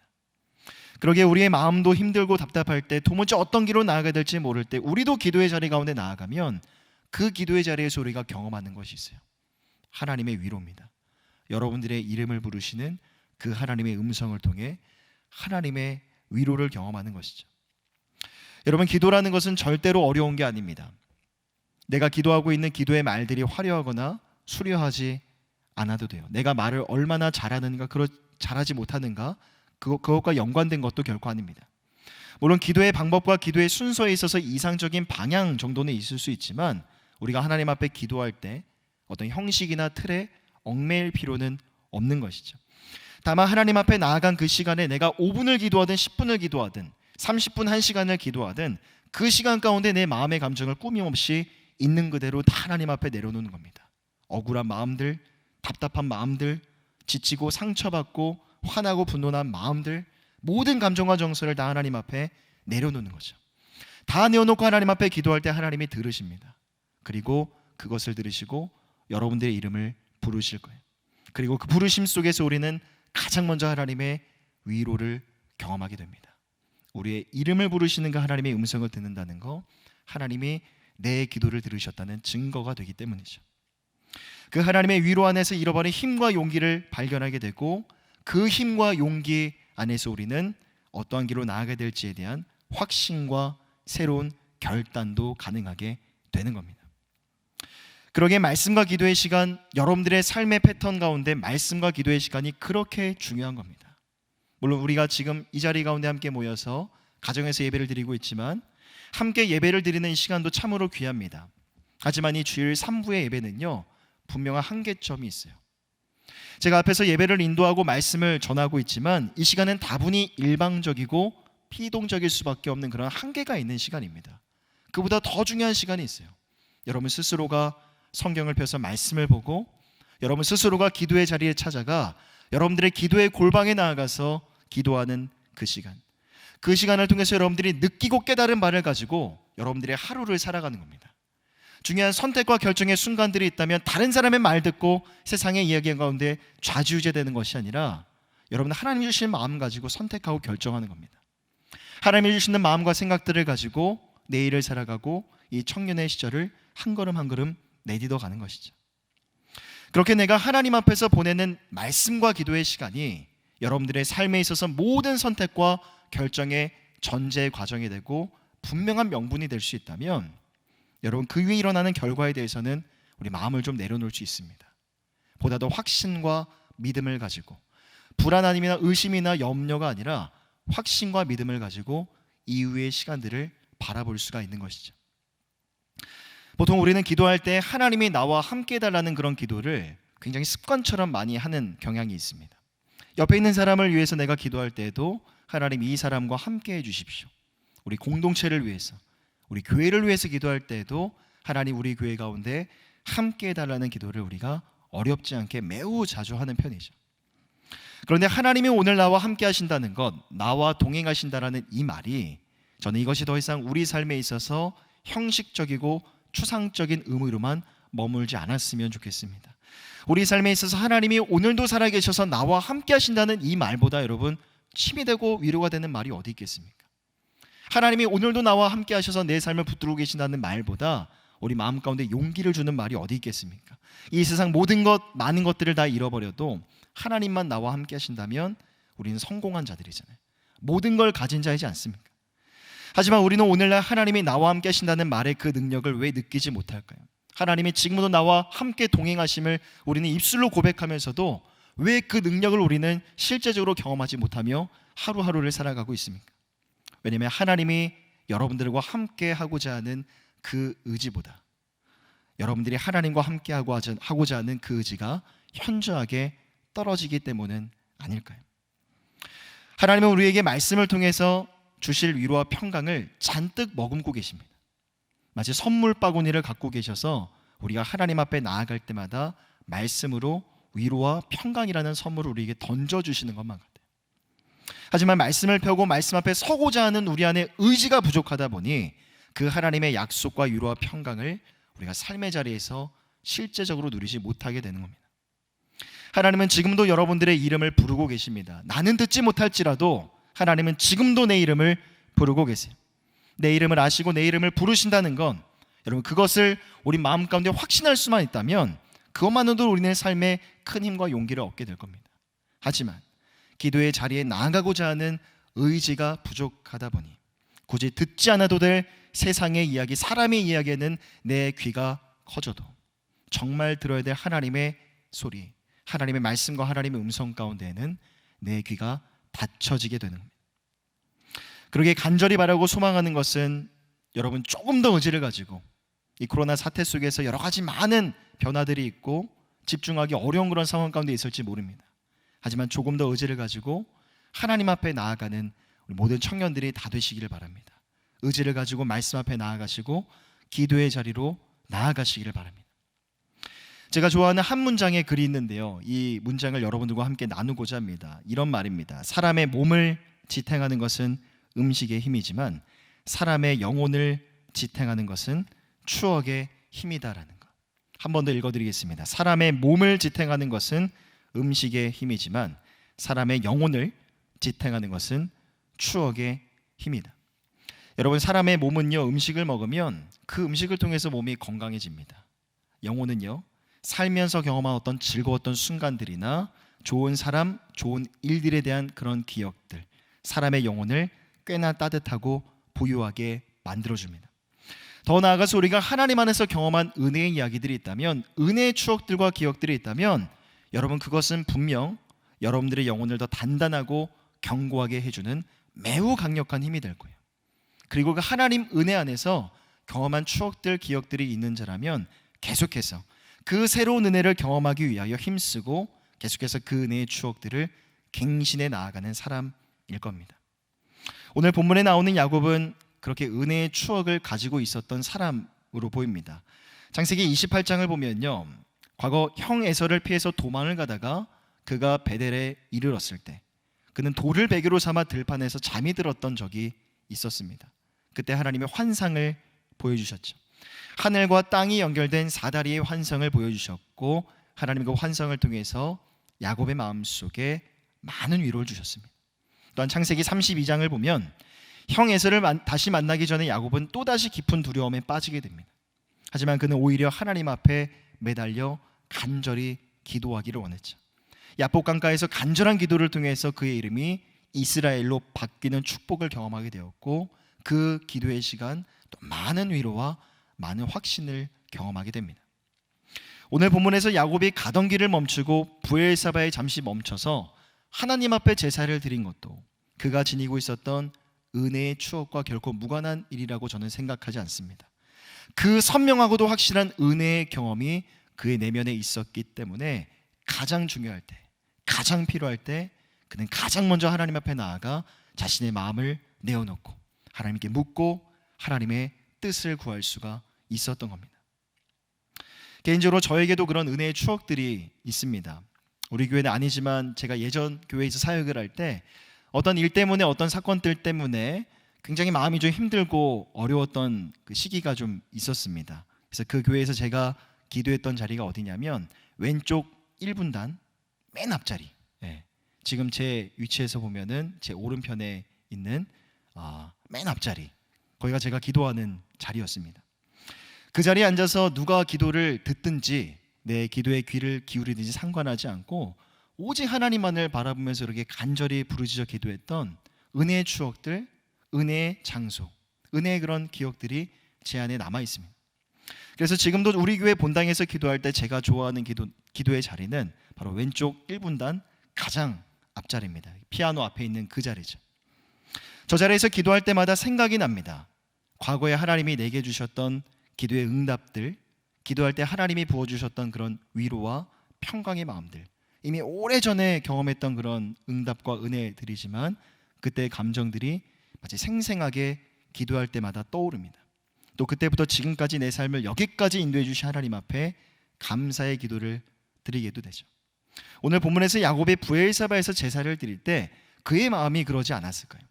그러기에 우리의 마음도 힘들고 답답할 때, 도무지 어떤 길로 나아가야 될지 모를 때 우리도 기도의 자리 가운데 나아가면 그 기도의 자리에서 우리가 경험하는 것이 있어요. 하나님의 위로입니다. 여러분들의 이름을 부르시는 그 하나님의 음성을 통해 하나님의 위로를 경험하는 것이죠. 여러분, 기도라는 것은 절대로 어려운 게 아닙니다. 내가 기도하고 있는 기도의 말들이 화려하거나 수려하지 않아도 돼요. 내가 말을 얼마나 잘하는가, 잘하지 못하는가, 그것과 연관된 것도 결코 아닙니다. 물론 기도의 방법과 기도의 순서에 있어서 이상적인 방향 정도는 있을 수 있지만, 우리가 하나님 앞에 기도할 때 어떤 형식이나 틀에 얽매일 필요는 없는 것이죠. 다만 하나님 앞에 나아간 그 시간에 내가 5분을 기도하든 10분을 기도하든 30분, 1시간을 기도하든 그 시간 가운데 내 마음의 감정을 꾸밈없이 있는 그대로 다 하나님 앞에 내려놓는 겁니다. 억울한 마음들, 답답한 마음들, 지치고 상처받고 화나고 분노한 마음들, 모든 감정과 정서를 다 하나님 앞에 내려놓는 거죠. 다 내어놓고 하나님 앞에 기도할 때 하나님이 들으십니다. 그리고 그것을 들으시고 여러분들의 이름을 부르실 거예요. 그리고 그 부르심 속에서 우리는 가장 먼저 하나님의 위로를 경험하게 됩니다. 우리의 이름을 부르시는 그 하나님의 음성을 듣는다는 거, 하나님이 내 기도를 들으셨다는 증거가 되기 때문이죠. 그 하나님의 위로 안에서 잃어버린 힘과 용기를 발견하게 되고, 그 힘과 용기 안에서 우리는 어떠한 길로 나아가게 될지에 대한 확신과 새로운 결단도 가능하게 되는 겁니다. 그러기에 말씀과 기도의 시간, 여러분들의 삶의 패턴 가운데 말씀과 기도의 시간이 그렇게 중요한 겁니다. 물론 우리가 지금 이 자리 가운데 함께 모여서 가정에서 예배를 드리고 있지만, 함께 예배를 드리는 이 시간도 참으로 귀합니다. 하지만 이 주일 3부의 예배는요, 분명한 한계점이 있어요. 제가 앞에서 예배를 인도하고 말씀을 전하고 있지만, 이 시간은 다분히 일방적이고 피동적일 수밖에 없는 그런 한계가 있는 시간입니다. 그보다 더 중요한 시간이 있어요. 여러분 스스로가 성경을 펴서 말씀을 보고, 여러분 스스로가 기도의 자리에 찾아가 여러분들의 기도의 골방에 나아가서 기도하는 그 시간, 그 시간을 통해서 여러분들이 느끼고 깨달은 바를 가지고 여러분들의 하루를 살아가는 겁니다. 중요한 선택과 결정의 순간들이 있다면 다른 사람의 말 듣고 세상의 이야기 가운데 좌지우지되는 것이 아니라, 여러분 하나님이 주신 마음 가지고 선택하고 결정하는 겁니다. 하나님이 주시는 마음과 생각들을 가지고 내일을 살아가고 이 청년의 시절을 한 걸음 한 걸음 내딛어 가는 것이죠. 그렇게 내가 하나님 앞에서 보내는 말씀과 기도의 시간이 여러분들의 삶에 있어서 모든 선택과 결정의 전제 과정이 되고 분명한 명분이 될 수 있다면, 여러분 그 위에 일어나는 결과에 대해서는 우리 마음을 좀 내려놓을 수 있습니다. 보다 더 확신과 믿음을 가지고, 불안함이나 의심이나 염려가 아니라 확신과 믿음을 가지고 이후의 시간들을 바라볼 수가 있는 것이죠. 보통 우리는 기도할 때 하나님이 나와 함께 해달라는 그런 기도를 굉장히 습관처럼 많이 하는 경향이 있습니다. 옆에 있는 사람을 위해서 내가 기도할 때에도 하나님 이 사람과 함께 해주십시오. 우리 공동체를 위해서, 우리 교회를 위해서 기도할 때에도 하나님 우리 교회 가운데 함께 해달라는 기도를 우리가 어렵지 않게 매우 자주 하는 편이죠. 그런데 하나님이 오늘 나와 함께 하신다는 것, 나와 동행하신다라는 이 말이, 저는 이것이 더 이상 우리 삶에 있어서 형식적이고 추상적인 의미로만 머물지 않았으면 좋겠습니다. 우리 삶에 있어서 하나님이 오늘도 살아계셔서 나와 함께 하신다는 이 말보다 여러분 힘이 되고 위로가 되는 말이 어디 있겠습니까? 하나님이 오늘도 나와 함께 하셔서 내 삶을 붙들고 계신다는 말보다 우리 마음 가운데 용기를 주는 말이 어디 있겠습니까? 이 세상 모든 것, 많은 것들을 다 잃어버려도 하나님만 나와 함께 하신다면 우리는 성공한 자들이잖아요. 모든 걸 가진 자이지 않습니까? 하지만 우리는 오늘날 하나님이 나와 함께 하신다는 말의 그 능력을 왜 느끼지 못할까요? 하나님이 지금도 나와 함께 동행하심을 우리는 입술로 고백하면서도 왜 그 능력을 우리는 실제적으로 경험하지 못하며 하루하루를 살아가고 있습니까? 왜냐하면 하나님이 여러분들과 함께 하고자 하는 그 의지보다 여러분들이 하나님과 함께 하고자 하는 그 의지가 현저하게 떨어지기 때문은 아닐까요? 하나님은 우리에게 말씀을 통해서 주실 위로와 평강을 잔뜩 머금고 계십니다. 마치 선물 바구니를 갖고 계셔서 우리가 하나님 앞에 나아갈 때마다 말씀으로 위로와 평강이라는 선물을 우리에게 던져주시는 것만 같아요. 하지만 말씀을 펴고 말씀 앞에 서고자 하는 우리 안에 의지가 부족하다 보니 그 하나님의 약속과 위로와 평강을 우리가 삶의 자리에서 실제적으로 누리지 못하게 되는 겁니다. 하나님은 지금도 여러분들의 이름을 부르고 계십니다. 나는 듣지 못할지라도 하나님은 지금도 내 이름을 부르고 계세요. 내 이름을 아시고 내 이름을 부르신다는 건, 여러분 그것을 우리 마음 가운데 확신할 수만 있다면 그것만으로도 우리의 삶에 큰 힘과 용기를 얻게 될 겁니다. 하지만 기도의 자리에 나아가고자 하는 의지가 부족하다 보니, 굳이 듣지 않아도 될 세상의 이야기, 사람의 이야기에는 내 귀가 커져도 정말 들어야 될 하나님의 소리, 하나님의 말씀과 하나님의 음성 가운데에는 내 귀가 닫혀지게 되는 겁니다. 그러게 간절히 바라고 소망하는 것은 여러분 조금 더 의지를 가지고 이 코로나 사태 속에서 여러 가지 많은 변화들이 있고 집중하기 어려운 그런 상황 가운데 있을지 모릅니다. 하지만 조금 더 의지를 가지고 하나님 앞에 나아가는 우리 모든 청년들이 다 되시기를 바랍니다. 의지를 가지고 말씀 앞에 나아가시고 기도의 자리로 나아가시기를 바랍니다. 제가 좋아하는 한 문장의 글이 있는데요, 이 문장을 여러분들과 함께 나누고자 합니다. 이런 말입니다. 사람의 몸을 지탱하는 것은 음식의 힘이지만 사람의 영혼을 지탱하는 것은 추억의 힘이다라는 것. 한 번 더 읽어드리겠습니다. 사람의 몸을 지탱하는 것은 음식의 힘이지만 사람의 영혼을 지탱하는 것은 추억의 힘이다. 여러분, 사람의 몸은요, 음식을 먹으면 그 음식을 통해서 몸이 건강해집니다. 영혼은요, 살면서 경험한 어떤 즐거웠던 순간들이나 좋은 사람, 좋은 일들에 대한 그런 기억들, 사람의 영혼을 꽤나 따뜻하고 부유하게 만들어줍니다. 더 나아가서 우리가 하나님 안에서 경험한 은혜의 이야기들이 있다면, 은혜의 추억들과 기억들이 있다면 여러분, 그것은 분명 여러분들의 영혼을 더 단단하고 견고하게 해주는 매우 강력한 힘이 될 거예요. 그리고 그 하나님 은혜 안에서 경험한 추억들, 기억들이 있는 자라면 계속해서 그 새로운 은혜를 경험하기 위하여 힘쓰고 계속해서 그 은혜의 추억들을 갱신해 나아가는 사람일 겁니다. 오늘 본문에 나오는 야곱은 그렇게 은혜의 추억을 가지고 있었던 사람으로 보입니다. 창세기 28장을 보면요, 과거 형 에서를 피해서 도망을 가다가 그가 베델에 이르렀을 때 그는 돌을 베개로 삼아 들판에서 잠이 들었던 적이 있었습니다. 그때 하나님의 환상을 보여주셨죠. 하늘과 땅이 연결된 사다리의 환상을 보여주셨고 하나님 그 환상을 통해서 야곱의 마음속에 많은 위로를 주셨습니다. 또한 창세기 32장을 보면 형 에서를 다시 만나기 전에 야곱은 또다시 깊은 두려움에 빠지게 됩니다. 하지만 그는 오히려 하나님 앞에 매달려 간절히 기도하기를 원했죠. 야복 강가에서 간절한 기도를 통해서 그의 이름이 이스라엘로 바뀌는 축복을 경험하게 되었고 그 기도의 시간 또 많은 위로와 많은 확신을 경험하게 됩니다. 오늘 본문에서 야곱이 가던 길을 멈추고 브엘사바에 잠시 멈춰서 하나님 앞에 제사를 드린 것도 그가 지니고 있었던 은혜의 추억과 결코 무관한 일이라고 저는 생각하지 않습니다. 그 선명하고도 확실한 은혜의 경험이 그의 내면에 있었기 때문에 가장 중요할 때, 가장 필요할 때 그는 가장 먼저 하나님 앞에 나아가 자신의 마음을 내어놓고 하나님께 묻고 하나님의 뜻을 구할 수가 있었던 겁니다. 개인적으로 저에게도 그런 은혜의 추억들이 있습니다. 우리 교회는 아니지만 제가 예전 교회에서 사역을 할 때 어떤 일 때문에 어떤 사건들 때문에 굉장히 마음이 좀 힘들고 어려웠던 그 시기가 좀 있었습니다. 그래서 그 교회에서 제가 기도했던 자리가 어디냐면 왼쪽 1분단 맨 앞자리, 지금 제 위치에서 보면은 제 오른편에 있는 맨 앞자리, 거기가 제가 기도하는 자리였습니다. 그 자리에 앉아서 누가 기도를 듣든지 내 기도에 귀를 기울이든지 상관하지 않고 오직 하나님만을 바라보면서 이렇게 간절히 부르짖어 기도했던 은혜의 추억들, 은혜의 장소, 은혜의 그런 기억들이 제 안에 남아 있습니다. 그래서 지금도 우리 교회 본당에서 기도할 때 제가 좋아하는 기도의 자리는 바로 왼쪽 1분단 가장 앞자리입니다. 피아노 앞에 있는 그 자리죠. 저 자리에서 기도할 때마다 생각이 납니다. 과거에 하나님이 내게 주셨던 기도의 응답들, 기도할 때 하나님이 부어주셨던 그런 위로와 평강의 마음들, 이미 오래전에 경험했던 그런 응답과 은혜들이지만 그때의 감정들이 마치 생생하게 기도할 때마다 떠오릅니다. 또 그때부터 지금까지 내 삶을 여기까지 인도해 주신 하나님 앞에 감사의 기도를 드리게도 되죠. 오늘 본문에서 야곱이 브엘사바에서 제사를 드릴 때 그의 마음이 그러지 않았을까요?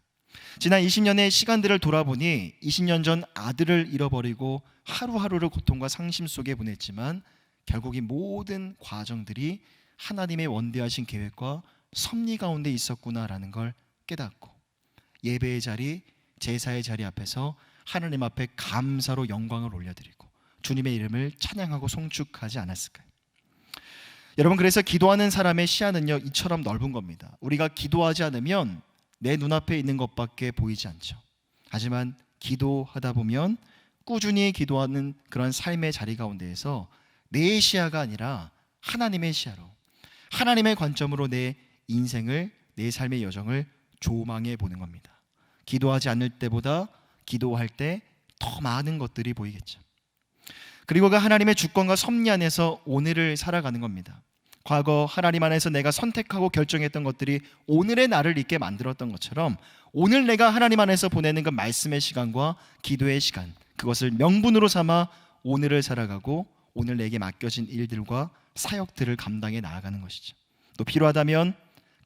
지난 20년의 시간들을 돌아보니 20년 전 아들을 잃어버리고 하루하루를 고통과 상심 속에 보냈지만 결국 이 모든 과정들이 하나님의 원대하신 계획과 섭리 가운데 있었구나라는 걸 깨닫고 예배의 자리, 제사의 자리 앞에서 하나님 앞에 감사로 영광을 올려드리고 주님의 이름을 찬양하고 송축하지 않았을까요? 여러분, 그래서 기도하는 사람의 시야는요 이처럼 넓은 겁니다. 우리가 기도하지 않으면 내 눈앞에 있는 것밖에 보이지 않죠. 하지만 기도하다 보면 꾸준히 기도하는 그런 삶의 자리 가운데에서 내 시야가 아니라 하나님의 시야로, 하나님의 관점으로 내 인생을, 내 삶의 여정을 조망해 보는 겁니다. 기도하지 않을 때보다 기도할 때 더 많은 것들이 보이겠죠. 그리고 그 하나님의 주권과 섭리 안에서 오늘을 살아가는 겁니다. 과거 하나님 안에서 내가 선택하고 결정했던 것들이 오늘의 나를 있게 만들었던 것처럼 오늘 내가 하나님 안에서 보내는 그 말씀의 시간과 기도의 시간, 그것을 명분으로 삼아 오늘을 살아가고 오늘 내게 맡겨진 일들과 사역들을 감당해 나아가는 것이죠. 또 필요하다면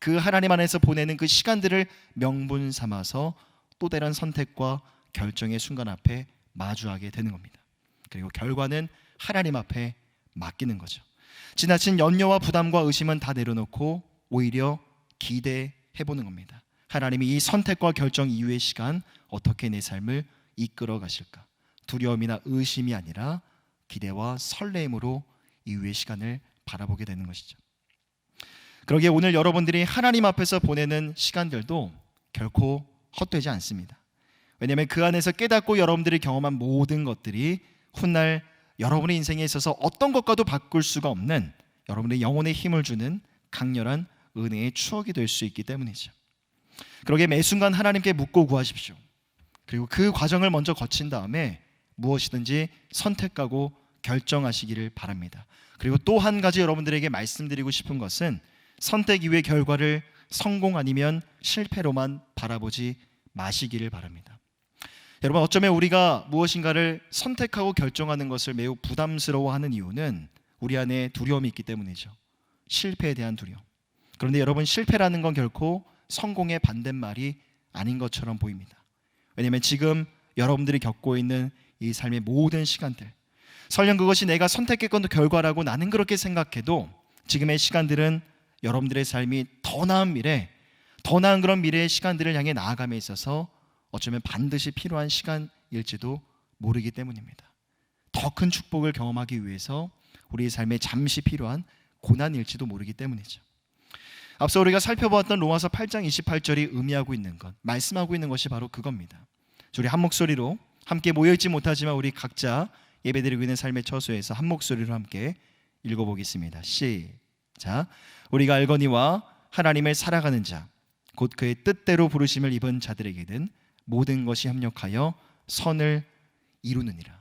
그 하나님 안에서 보내는 그 시간들을 명분 삼아서 또 다른 선택과 결정의 순간 앞에 마주하게 되는 겁니다. 그리고 결과는 하나님 앞에 맡기는 거죠. 지나친 연려와 부담과 의심은 다 내려놓고 오히려 기대해보는 겁니다. 하나님이 이 선택과 결정 이후의 시간 어떻게 내 삶을 이끌어 가실까? 두려움이나 의심이 아니라 기대와 설레임으로 이후의 시간을 바라보게 되는 것이죠. 그러기에 오늘 여러분들이 하나님 앞에서 보내는 시간들도 결코 헛되지 않습니다. 왜냐하면 그 안에서 깨닫고 여러분들이 경험한 모든 것들이 훗날 여러분의 인생에 있어서 어떤 것과도 바꿀 수가 없는 여러분의 영혼에 힘을 주는 강렬한 은혜의 추억이 될 수 있기 때문이죠. 그러기에 매 순간 하나님께 묻고 구하십시오. 그리고 그 과정을 먼저 거친 다음에 무엇이든지 선택하고 결정하시기를 바랍니다. 그리고 또 한 가지 여러분들에게 말씀드리고 싶은 것은 선택 이후의 결과를 성공 아니면 실패로만 바라보지 마시기를 바랍니다. 여러분, 어쩌면 우리가 무엇인가를 선택하고 결정하는 것을 매우 부담스러워하는 이유는 우리 안에 두려움이 있기 때문이죠. 실패에 대한 두려움. 그런데 여러분, 실패라는 건 결코 성공의 반대말이 아닌 것처럼 보입니다. 왜냐하면 지금 여러분들이 겪고 있는 이 삶의 모든 시간들, 설령 그것이 내가 선택했건 결과라고 나는 그렇게 생각해도 지금의 시간들은 여러분들의 삶이 더 나은 미래, 더 나은 그런 미래의 시간들을 향해 나아감에 있어서 어쩌면 반드시 필요한 시간일지도 모르기 때문입니다. 더 큰 축복을 경험하기 위해서 우리의 삶에 잠시 필요한 고난일지도 모르기 때문이죠. 앞서 우리가 살펴보았던 로마서 8장 28절이 의미하고 있는 것, 말씀하고 있는 것이 바로 그겁니다. 우리 한 목소리로 함께 모여있지 못하지만 우리 각자 예배드리고 있는 삶의 처소에서 한 목소리로 함께 읽어보겠습니다. 시작. 우리가 알거니와 하나님을 살아가는 자, 곧 그의 뜻대로 부르심을 입은 자들에게는 모든 것이 협력하여 선을 이루느니라.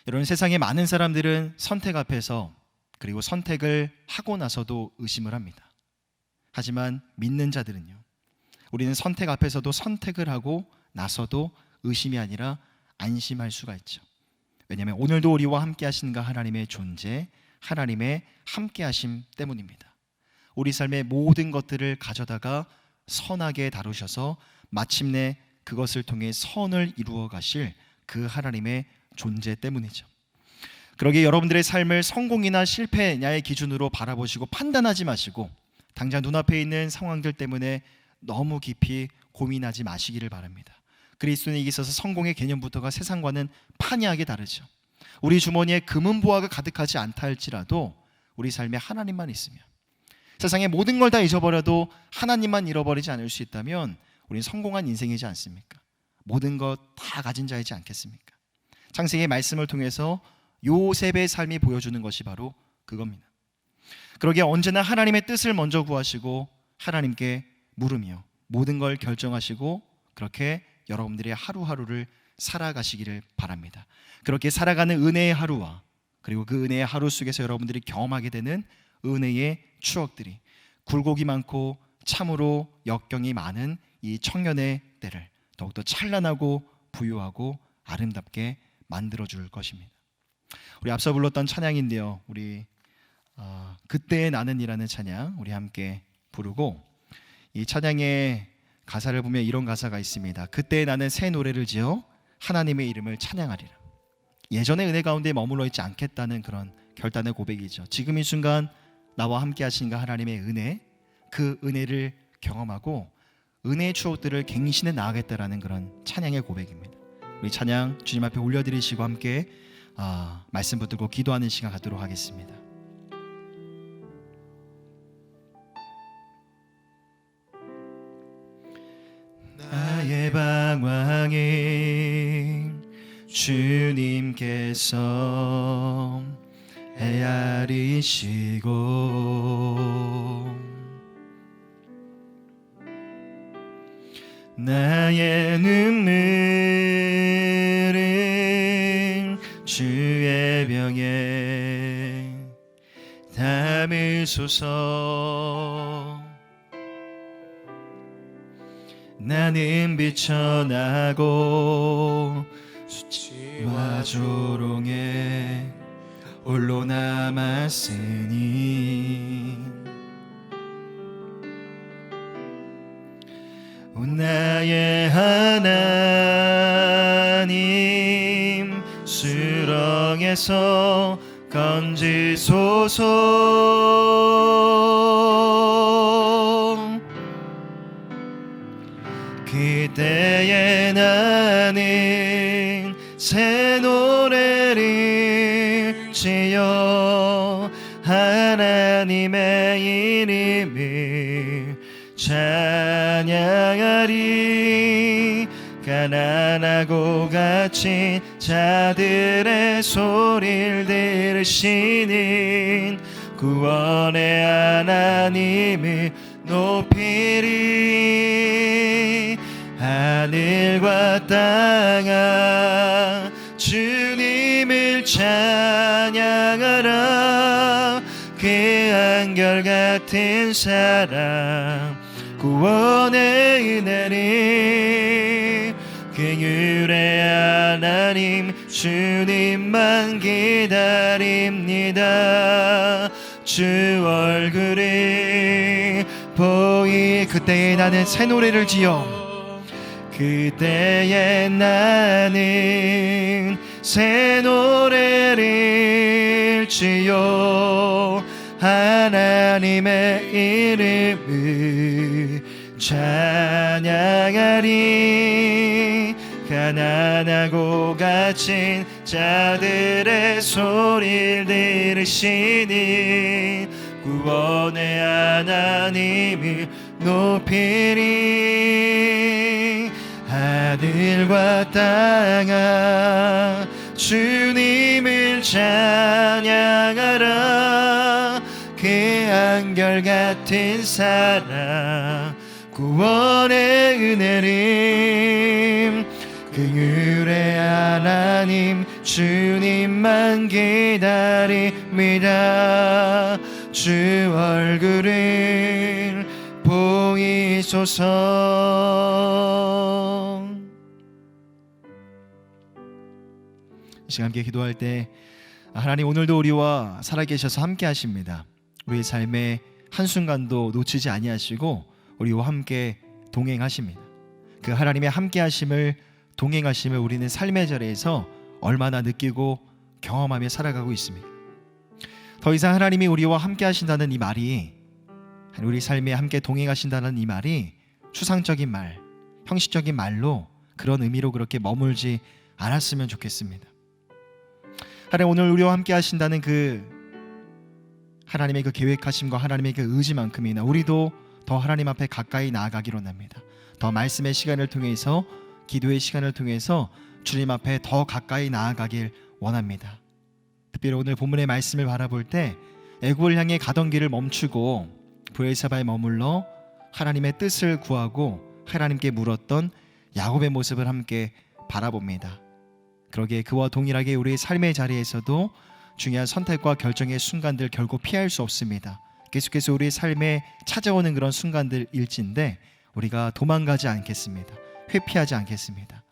여러분, 세상에 많은 사람들은 선택 앞에서 그리고 선택을 하고 나서도 의심을 합니다. 하지만 믿는 자들은요, 우리는 선택 앞에서도 선택을 하고 나서도 의심이 아니라 안심할 수가 있죠. 왜냐하면 오늘도 우리와 함께 하시는가 하나님의 존재, 하나님의 함께 하심 때문입니다. 우리 삶의 모든 것들을 가져다가 선하게 다루셔서 마침내 그것을 통해 선을 이루어 가실 그 하나님의 존재 때문이죠. 그러기에 여러분들의 삶을 성공이나 실패냐의 기준으로 바라보시고 판단하지 마시고 당장 눈앞에 있는 상황들 때문에 너무 깊이 고민하지 마시기를 바랍니다. 그리스도인에게 있어서 성공의 개념부터가 세상과는 판이하게 다르죠. 우리 주머니에 금은 보화가 가득하지 않다 할지라도 우리 삶에 하나님만 있으면, 세상의 모든 걸 다 잊어버려도 하나님만 잃어버리지 않을 수 있다면 우리는 성공한 인생이지 않습니까? 모든 것 다 가진 자이지 않겠습니까? 창세기의 말씀을 통해서 요셉의 삶이 보여주는 것이 바로 그겁니다. 그러기에 언제나 하나님의 뜻을 먼저 구하시고 하나님께 물으며 모든 걸 결정하시고 그렇게 여러분들의 하루하루를 살아가시기를 바랍니다. 그렇게 살아가는 은혜의 하루와 그리고 그 은혜의 하루 속에서 여러분들이 경험하게 되는 은혜의 추억들이 굴곡이 많고 참으로 역경이 많은 이 청년의 때를 더욱더 찬란하고 부유하고 아름답게 만들어줄 것입니다. 우리 앞서 불렀던 찬양인데요, 우리 그때의 나는이라는 찬양 우리 함께 부르고, 이 찬양의 가사를 보면 이런 가사가 있습니다. 그때의 나는 새 노래를 지어 하나님의 이름을 찬양하리라. 예전의 은혜 가운데 머물러 있지 않겠다는 그런 결단의 고백이죠. 지금 이 순간 나와 함께 하신가 하나님의 은혜, 그 은혜를 경험하고 은혜의 추억들을 갱신해 나가겠다라는 그런 찬양의 고백입니다. 우리 찬양 주님 앞에 올려드리시고 함께 말씀 붙들고 기도하는 시간 갖도록 하겠습니다. 나의 방황 왕인 주님께서 헤아리시고 나의 눈물을 주의 병에 담으소서. 나는 비천하고 수치와 조롱에 홀로 남았으니 나의 하나님 수렁에서 건지소서. 그때에 나는 새 노래를 지어 하나님의 이름을 찬양하리. 가난하고 갇힌 자들의 소리를 들으시는 구원의 하나님을 높이리. 하늘과 땅아 주님을 찬양하라. 그 한결같은 사랑 구원의 은혜를 긍휼의 하나님 주님만 기다립니다. 주 얼굴을 보이. 그때에 나는 새 노래를 지어 그때에 나는 새 노래를 지어 하나님의 이름을 찬양하리. 가난하고 갇힌 자들의 소리를 들으시니 구원의 하나님을 높이리. 하늘과 땅아 주님을 찬양하라. 그 한결같은 사랑 구원의 은혜를 긍휼의 하나님 주님만 기다립니다. 주 얼굴을 보이소서. 이 시간 함께 기도할 때 하나님 오늘도 우리와 살아계셔서 함께 하십니다. 우리의 삶의 한순간도 놓치지 아니하시고 우리와 함께 동행하십니다. 그 하나님의 함께 하심을 동행하심을 우리는 삶의 자리에서 얼마나 느끼고 경험하며 살아가고 있습니다. 더 이상 하나님이 우리와 함께 하신다는 이 말이, 우리 삶에 함께 동행하신다는 이 말이 추상적인 말, 형식적인 말로 그런 의미로 그렇게 머물지 않았으면 좋겠습니다. 하나님 오늘 우리와 함께 하신다는 그 하나님의 그 계획하심과 하나님의 그 의지만큼이나 우리도 더 하나님 앞에 가까이 나아가기로 합니다. 더 말씀의 시간을 통해서, 기도의 시간을 통해서 주님 앞에 더 가까이 나아가길 원합니다. 특별히 오늘 본문의 말씀을 바라볼 때 애굽을 향해 가던 길을 멈추고 브엘사바에 머물러 하나님의 뜻을 구하고 하나님께 물었던 야곱의 모습을 함께 바라봅니다. 그러기에 그와 동일하게 우리의 삶의 자리에서도 중요한 선택과 결정의 순간들 결코 피할 수 없습니다. 계속해서 우리의 삶에 찾아오는 그런 순간들일진데 우리가 도망가지 않겠습니다. 회피하지 않겠습니다.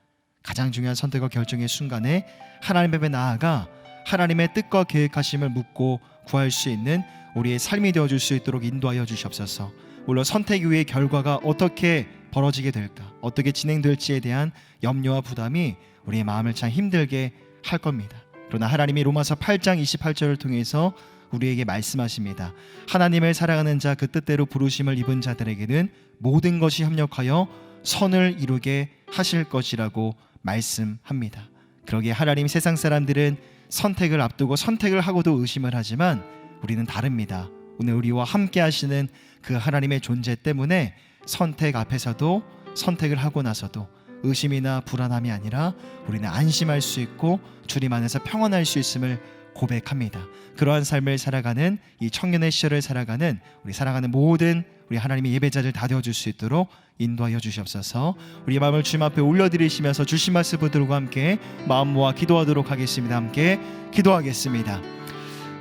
가장 중요한 선택과 결정의 순간에 하나님 앞에 나아가 하나님의 뜻과 계획하심을 묻고 구할 수 있는 우리의 삶이 되어줄 수 있도록 인도하여 주시옵소서. 물론 선택 이후의 결과가 어떻게 벌어지게 될까, 어떻게 진행될지에 대한 염려와 부담이 우리의 마음을 참 힘들게 할 겁니다. 그러나 하나님이 로마서 8장 28절을 통해서 우리에게 말씀하십니다. 하나님을 사랑하는 자, 그 뜻대로 부르심을 입은 자들에게는 모든 것이 협력하여 선을 이루게 하실 것이라고 말씀합니다. 그러기에 하나님, 세상 사람들은 선택을 앞두고 선택을 하고도 의심을 하지만 우리는 다릅니다. 오늘 우리와 함께 하시는 그 하나님의 존재 때문에 선택 앞에서도, 선택을 하고 나서도, 의심이나 불안함이 아니라 우리는 안심할 수 있고 주님 안에서 평안할 수 있음을 고백합니다. 그러한 삶을 살아가는 이 청년의 시절을 살아가는 우리 살아가는 모든 우리 하나님의 예배자들 다 되어줄 수 있도록 인도하여 주시옵소서. 우리 마음을 주님 앞에 올려드리시면서 주신 말씀 붙들고 함께 마음 모아 기도하도록 하겠습니다. 함께 기도하겠습니다.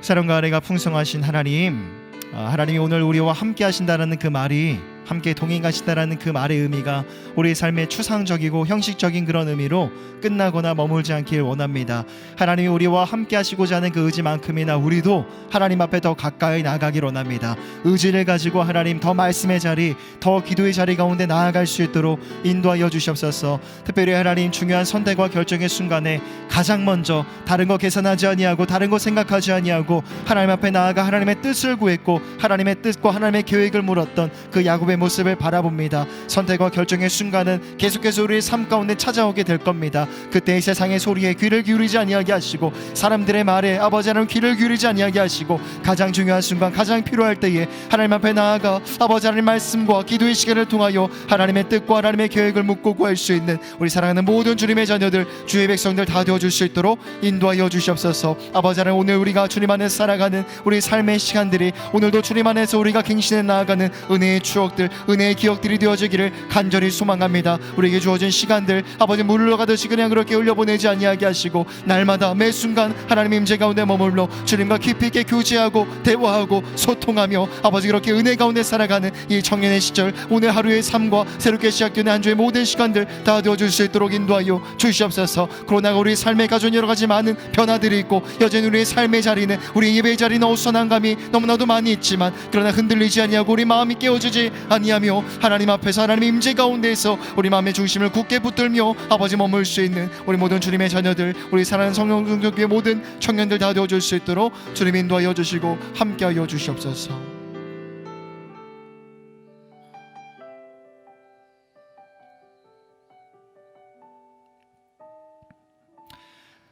사랑과 은혜가 풍성하신 하나님, 하나님이 오늘 우리와 함께 하신다라는 그 말이, 함께 동행하시다라는 그 말의 의미가 우리 삶의 추상적이고 형식적인 그런 의미로 끝나거나 머물지 않길 원합니다. 하나님이 우리와 함께 하시고자 하는 그 의지만큼이나 우리도 하나님 앞에 더 가까이 나아가길 원합니다. 의지를 가지고 하나님 더 말씀의 자리, 더 기도의 자리 가운데 나아갈 수 있도록 인도하여 주시옵소서. 특별히 하나님 중요한 선택과 결정의 순간에 가장 먼저 다른 거 계산하지 아니하고 다른 거 생각하지 아니하고 하나님 앞에 나아가 하나님의 뜻을 구했고 하나님의 뜻과 하나님의 계획을 물었던 그 야곱의 모습을 바라봅니다. 선택과 결정의 순간은 계속해서 우리의 삶 가운데 찾아오게 될 겁니다. 그때 세상의 소리에 귀를 기울이지 아니하게 하시고 사람들의 말에 아버지 하나님 귀를 기울이지 아니하게 하시고 가장 중요한 순간, 가장 필요할 때에 하나님 앞에 나아가 아버지 하나님 말씀과 기도의 시간을 통하여 하나님의 뜻과 하나님의 계획을 묻고 구할 수 있는 우리 사랑하는 모든 주님의 자녀들, 주의 백성들 다 되어줄 수 있도록 인도하여 주시옵소서. 아버지 하나님, 오늘 우리가 주님 안에서 살아가는 우리 삶의 시간들이 오늘도 주님 안에서 우리가 갱신해 나아가는 은혜의 추억들, 은혜의 기억들이 되어지기를 간절히 소망합니다. 우리에게 주어진 시간들 아버지 물러가듯이 그냥 그렇게 흘려보내지 아니하게 하시고 날마다 매 순간 하나님의 임재 가운데 머물러 주님과 깊이 있게 교제하고 대화하고 소통하며 아버지 그렇게 은혜 가운데 살아가는 이 청년의 시절, 오늘 하루의 삶과 새롭게 시작되는 한 주의 모든 시간들 다 되어줄 수 있도록 인도하여 주시옵소서. 그러나 우리 삶에 가져온 여러 가지 많은 변화들이 있고 여전히 우리의 삶의 자리는, 우리 예배의 자리는 어수선한 감이 너무나도 많이 있지만 그러나 흔들리지 아니하고 우리 마음이 깨어지지 아니하며 하나님 앞에서 하나님의 임재 가운데에서 우리 마음의 중심을 굳게 붙들며 아버지 머물 수 있는 우리 모든 주님의 자녀들, 우리 사랑하는 성령교회 모든 청년들 다 되어줄 수 있도록 주님 인도하여 주시고 함께하여 주시옵소서.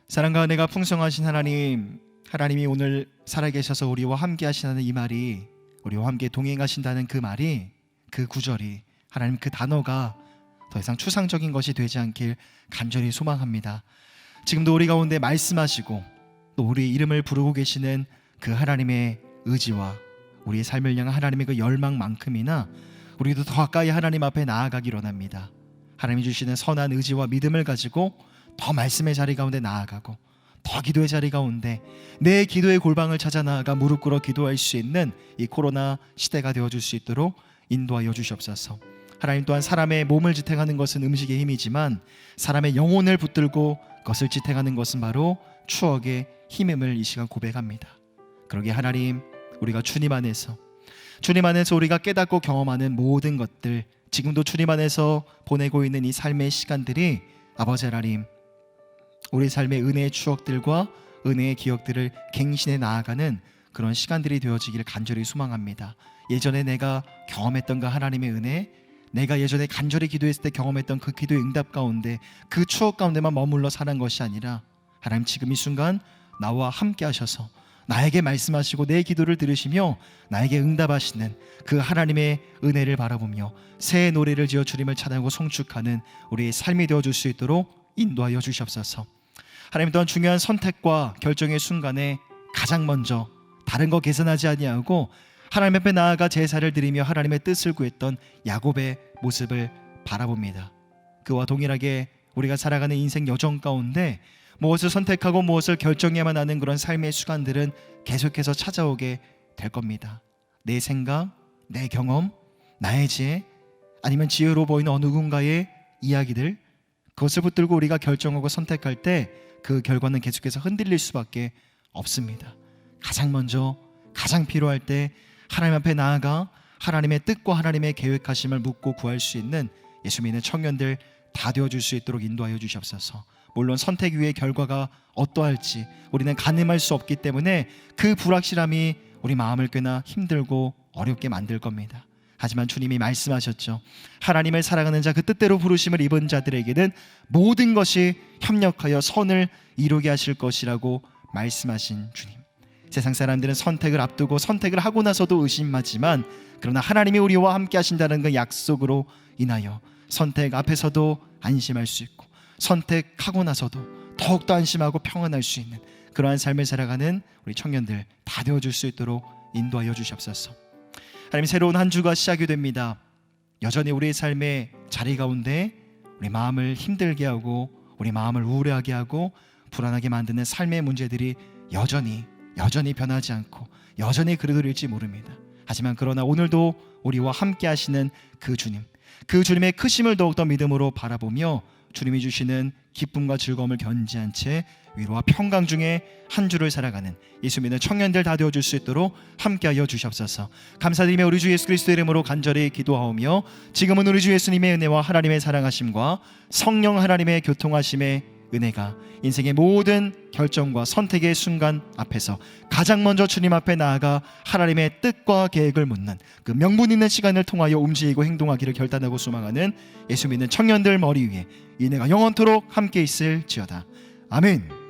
사랑과 은혜가 풍성하신 하나님, 하나님이 오늘 살아계셔서 우리와 함께 하시는 이 말이, 우리와 함께 동행하신다는 그 말이, 그 구절이, 하나님 그 단어가 더 이상 추상적인 것이 되지 않길 간절히 소망합니다. 지금도 우리 가운데 말씀하시고 또 우리 이름을 부르고 계시는 그 하나님의 의지와 우리의 삶을 향한 하나님의 그 열망만큼이나 우리도 더 가까이 하나님 앞에 나아가길 원합니다. 하나님이 주시는 선한 의지와 믿음을 가지고 더 말씀의 자리 가운데 나아가고 더 기도의 자리 가운데 내 기도의 골방을 찾아 나아가 무릎 꿇어 기도할 수 있는 이 코로나 시대가 되어줄 수 있도록 인도하여 주시옵소서. 하나님 또한 사람의 몸을 지탱하는 것은 음식의 힘이지만 사람의 영혼을 붙들고 그것을 지탱하는 것은 바로 추억의 힘임을 이 시간 고백합니다. 그러기에 하나님, 우리가 주님 안에서 우리가 깨닫고 경험하는 모든 것들, 지금도 주님 안에서 보내고 있는 이 삶의 시간들이 아버지 하나님, 우리 삶의 은혜의 추억들과 은혜의 기억들을 갱신해 나아가는 그런 시간들이 되어지기를 간절히 소망합니다. 예전에 내가 경험했던 그 하나님의 은혜, 내가 예전에 간절히 기도했을 때 경험했던 그 기도의 응답 가운데, 그 추억 가운데만 머물러 사는 것이 아니라 하나님 지금 이 순간 나와 함께 하셔서 나에게 말씀하시고 내 기도를 들으시며 나에게 응답하시는 그 하나님의 은혜를 바라보며 새 노래를 지어 주님을 찬양하고 송축하는 우리의 삶이 되어줄 수 있도록 인도하여 주시옵소서. 하나님 또한 중요한 선택과 결정의 순간에 가장 먼저 다른 거 계산하지 아니하고 하나님 앞에 나아가 제사를 드리며 하나님의 뜻을 구했던 야곱의 모습을 바라봅니다. 그와 동일하게 우리가 살아가는 인생 여정 가운데 무엇을 선택하고 무엇을 결정해야만 하는 그런 삶의 순간들은 계속해서 찾아오게 될 겁니다. 내 생각, 내 경험, 나의 지혜, 아니면 지혜로 보이는 어느 누군가의 이야기들, 그것을 붙들고 우리가 결정하고 선택할 때 그 결과는 계속해서 흔들릴 수밖에 없습니다. 가장 먼저, 가장 필요할 때 하나님 앞에 나아가 하나님의 뜻과 하나님의 계획하심을 묻고 구할 수 있는 예수 믿는 청년들 다 되어줄 수 있도록 인도하여 주시옵소서. 물론 선택 위의 결과가 어떠할지 우리는 가늠할 수 없기 때문에 그 불확실함이 우리 마음을 꽤나 힘들고 어렵게 만들 겁니다. 하지만 주님이 말씀하셨죠. 하나님을 사랑하는 자, 그 뜻대로 부르심을 입은 자들에게는 모든 것이 협력하여 선을 이루게 하실 것이라고 말씀하신 주님. 세상 사람들은 선택을 앞두고 선택을 하고 나서도 의심하지만, 그러나 하나님이 우리와 함께 하신다는 그 약속으로 인하여 선택 앞에서도 안심할 수 있고 선택하고 나서도 더욱더 안심하고 평안할 수 있는 그러한 삶을 살아가는 우리 청년들 다 되어줄 수 있도록 인도하여 주시옵소서. 하나님, 새로운 한 주가 시작이 됩니다. 여전히 우리의 삶의 자리 가운데 우리 마음을 힘들게 하고 우리 마음을 우울하게 하고 불안하게 만드는 삶의 문제들이 여전히 변하지 않고 여전히 그리도릴지 모릅니다. 하지만 그러나 오늘도 우리와 함께 하시는 그 주님의 크심을 더욱더 믿음으로 바라보며 주님이 주시는 기쁨과 즐거움을 견지한 채 위로와 평강 중에 한 주를 살아가는 예수 믿는 청년들 다 되어줄 수 있도록 함께하여 주시옵소서. 감사드리며 우리 주 예수 그리스도 이름으로 간절히 기도하오며 지금은 우리 주 예수님의 은혜와 하나님의 사랑하심과 성령 하나님의 교통하심의 은혜가 인생의 모든 결정과 선택의 순간 앞에서 가장 먼저 주님 앞에 나아가 하나님의 뜻과 계획을 묻는 그 명분 있는 시간을 통하여 움직이고 행동하기를 결단하고 소망하는 예수 믿는 청년들 머리 위에 이 은혜가 영원토록 함께 있을지어다. 아멘.